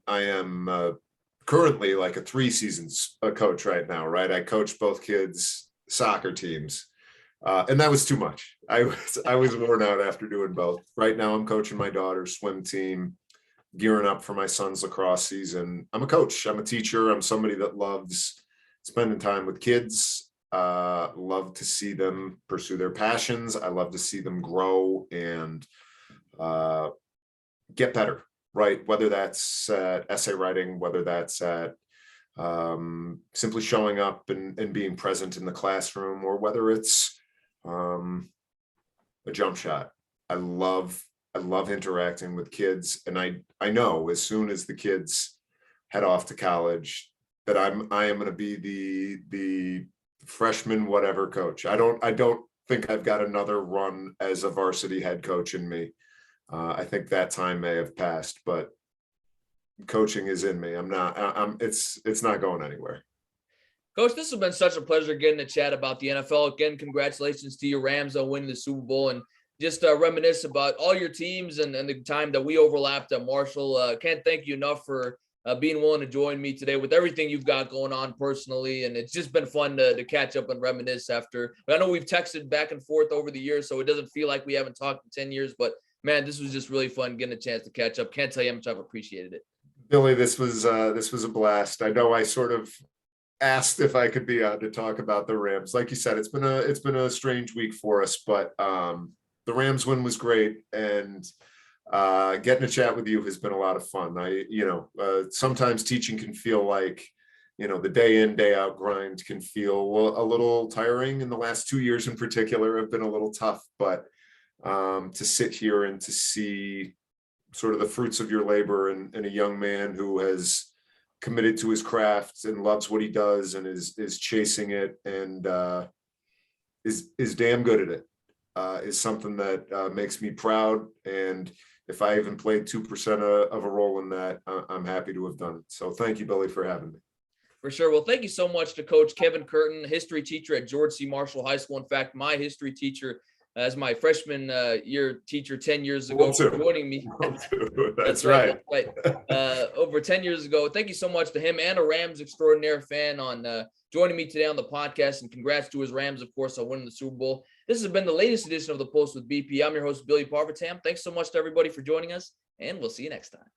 currently like a 3 seasons coach right now, right? I coach both kids' soccer teams, and that was too much. I was worn out after doing both. Right now, I'm coaching my daughter's swim team, gearing up for my son's lacrosse season. I'm a coach. I'm a teacher. I'm somebody that loves spending time with kids. Love to see them pursue their passions. I love to see them grow and get better, right? Whether that's at essay writing, whether that's at simply showing up and being present in the classroom, or whether it's a jump shot. I love interacting with kids, and I know as soon as the kids head off to college that I am going to be the freshman whatever coach. I don't think I've got another run as a varsity head coach in me. I think that time may have passed, but coaching is in me. It's not going anywhere. Coach, this has been such a pleasure getting to chat about the NFL. Again, congratulations to your Rams on winning the Super Bowl, and just reminisce about all your teams and the time that we overlapped at Marshall. Can't thank you enough for being willing to join me today with everything you've got going on personally. And it's just been fun to catch up and reminisce after. I know we've texted back and forth over the years, so it doesn't feel like we haven't talked in 10 years, but man, this was just really fun getting a chance to catch up. Can't tell you how much I've appreciated it. Billy, this was a blast. I know I sort of asked if I could be on to talk about the Rams. Like you said, it's been a strange week for us, but the Rams win was great, and getting to chat with you has been a lot of fun. Sometimes teaching can feel like, the day in, day out grind can feel a little tiring. In the last 2 years in particular have been a little tough, but to sit here and to see sort of the fruits of your labor and a young man who has committed to his craft and loves what he does and is chasing it and is damn good at it, is something that makes me proud. And if I even played 2% of a role in that, I'm happy to have done it. So thank you, Billy, for having me. For sure. Well, thank you so much to Coach Kevin Curtin, history teacher at George C. Marshall High School. In fact, my history teacher as my freshman year teacher 10 years ago for joining me. That's right. Over 10 years ago. Thank you so much to him and a Rams extraordinaire fan on joining me today on the podcast. And congrats to his Rams, of course, on winning the Super Bowl. This has been the latest edition of The Post with BP. I'm your host, Billy Parvatam. Thanks so much to everybody for joining us, and we'll see you next time.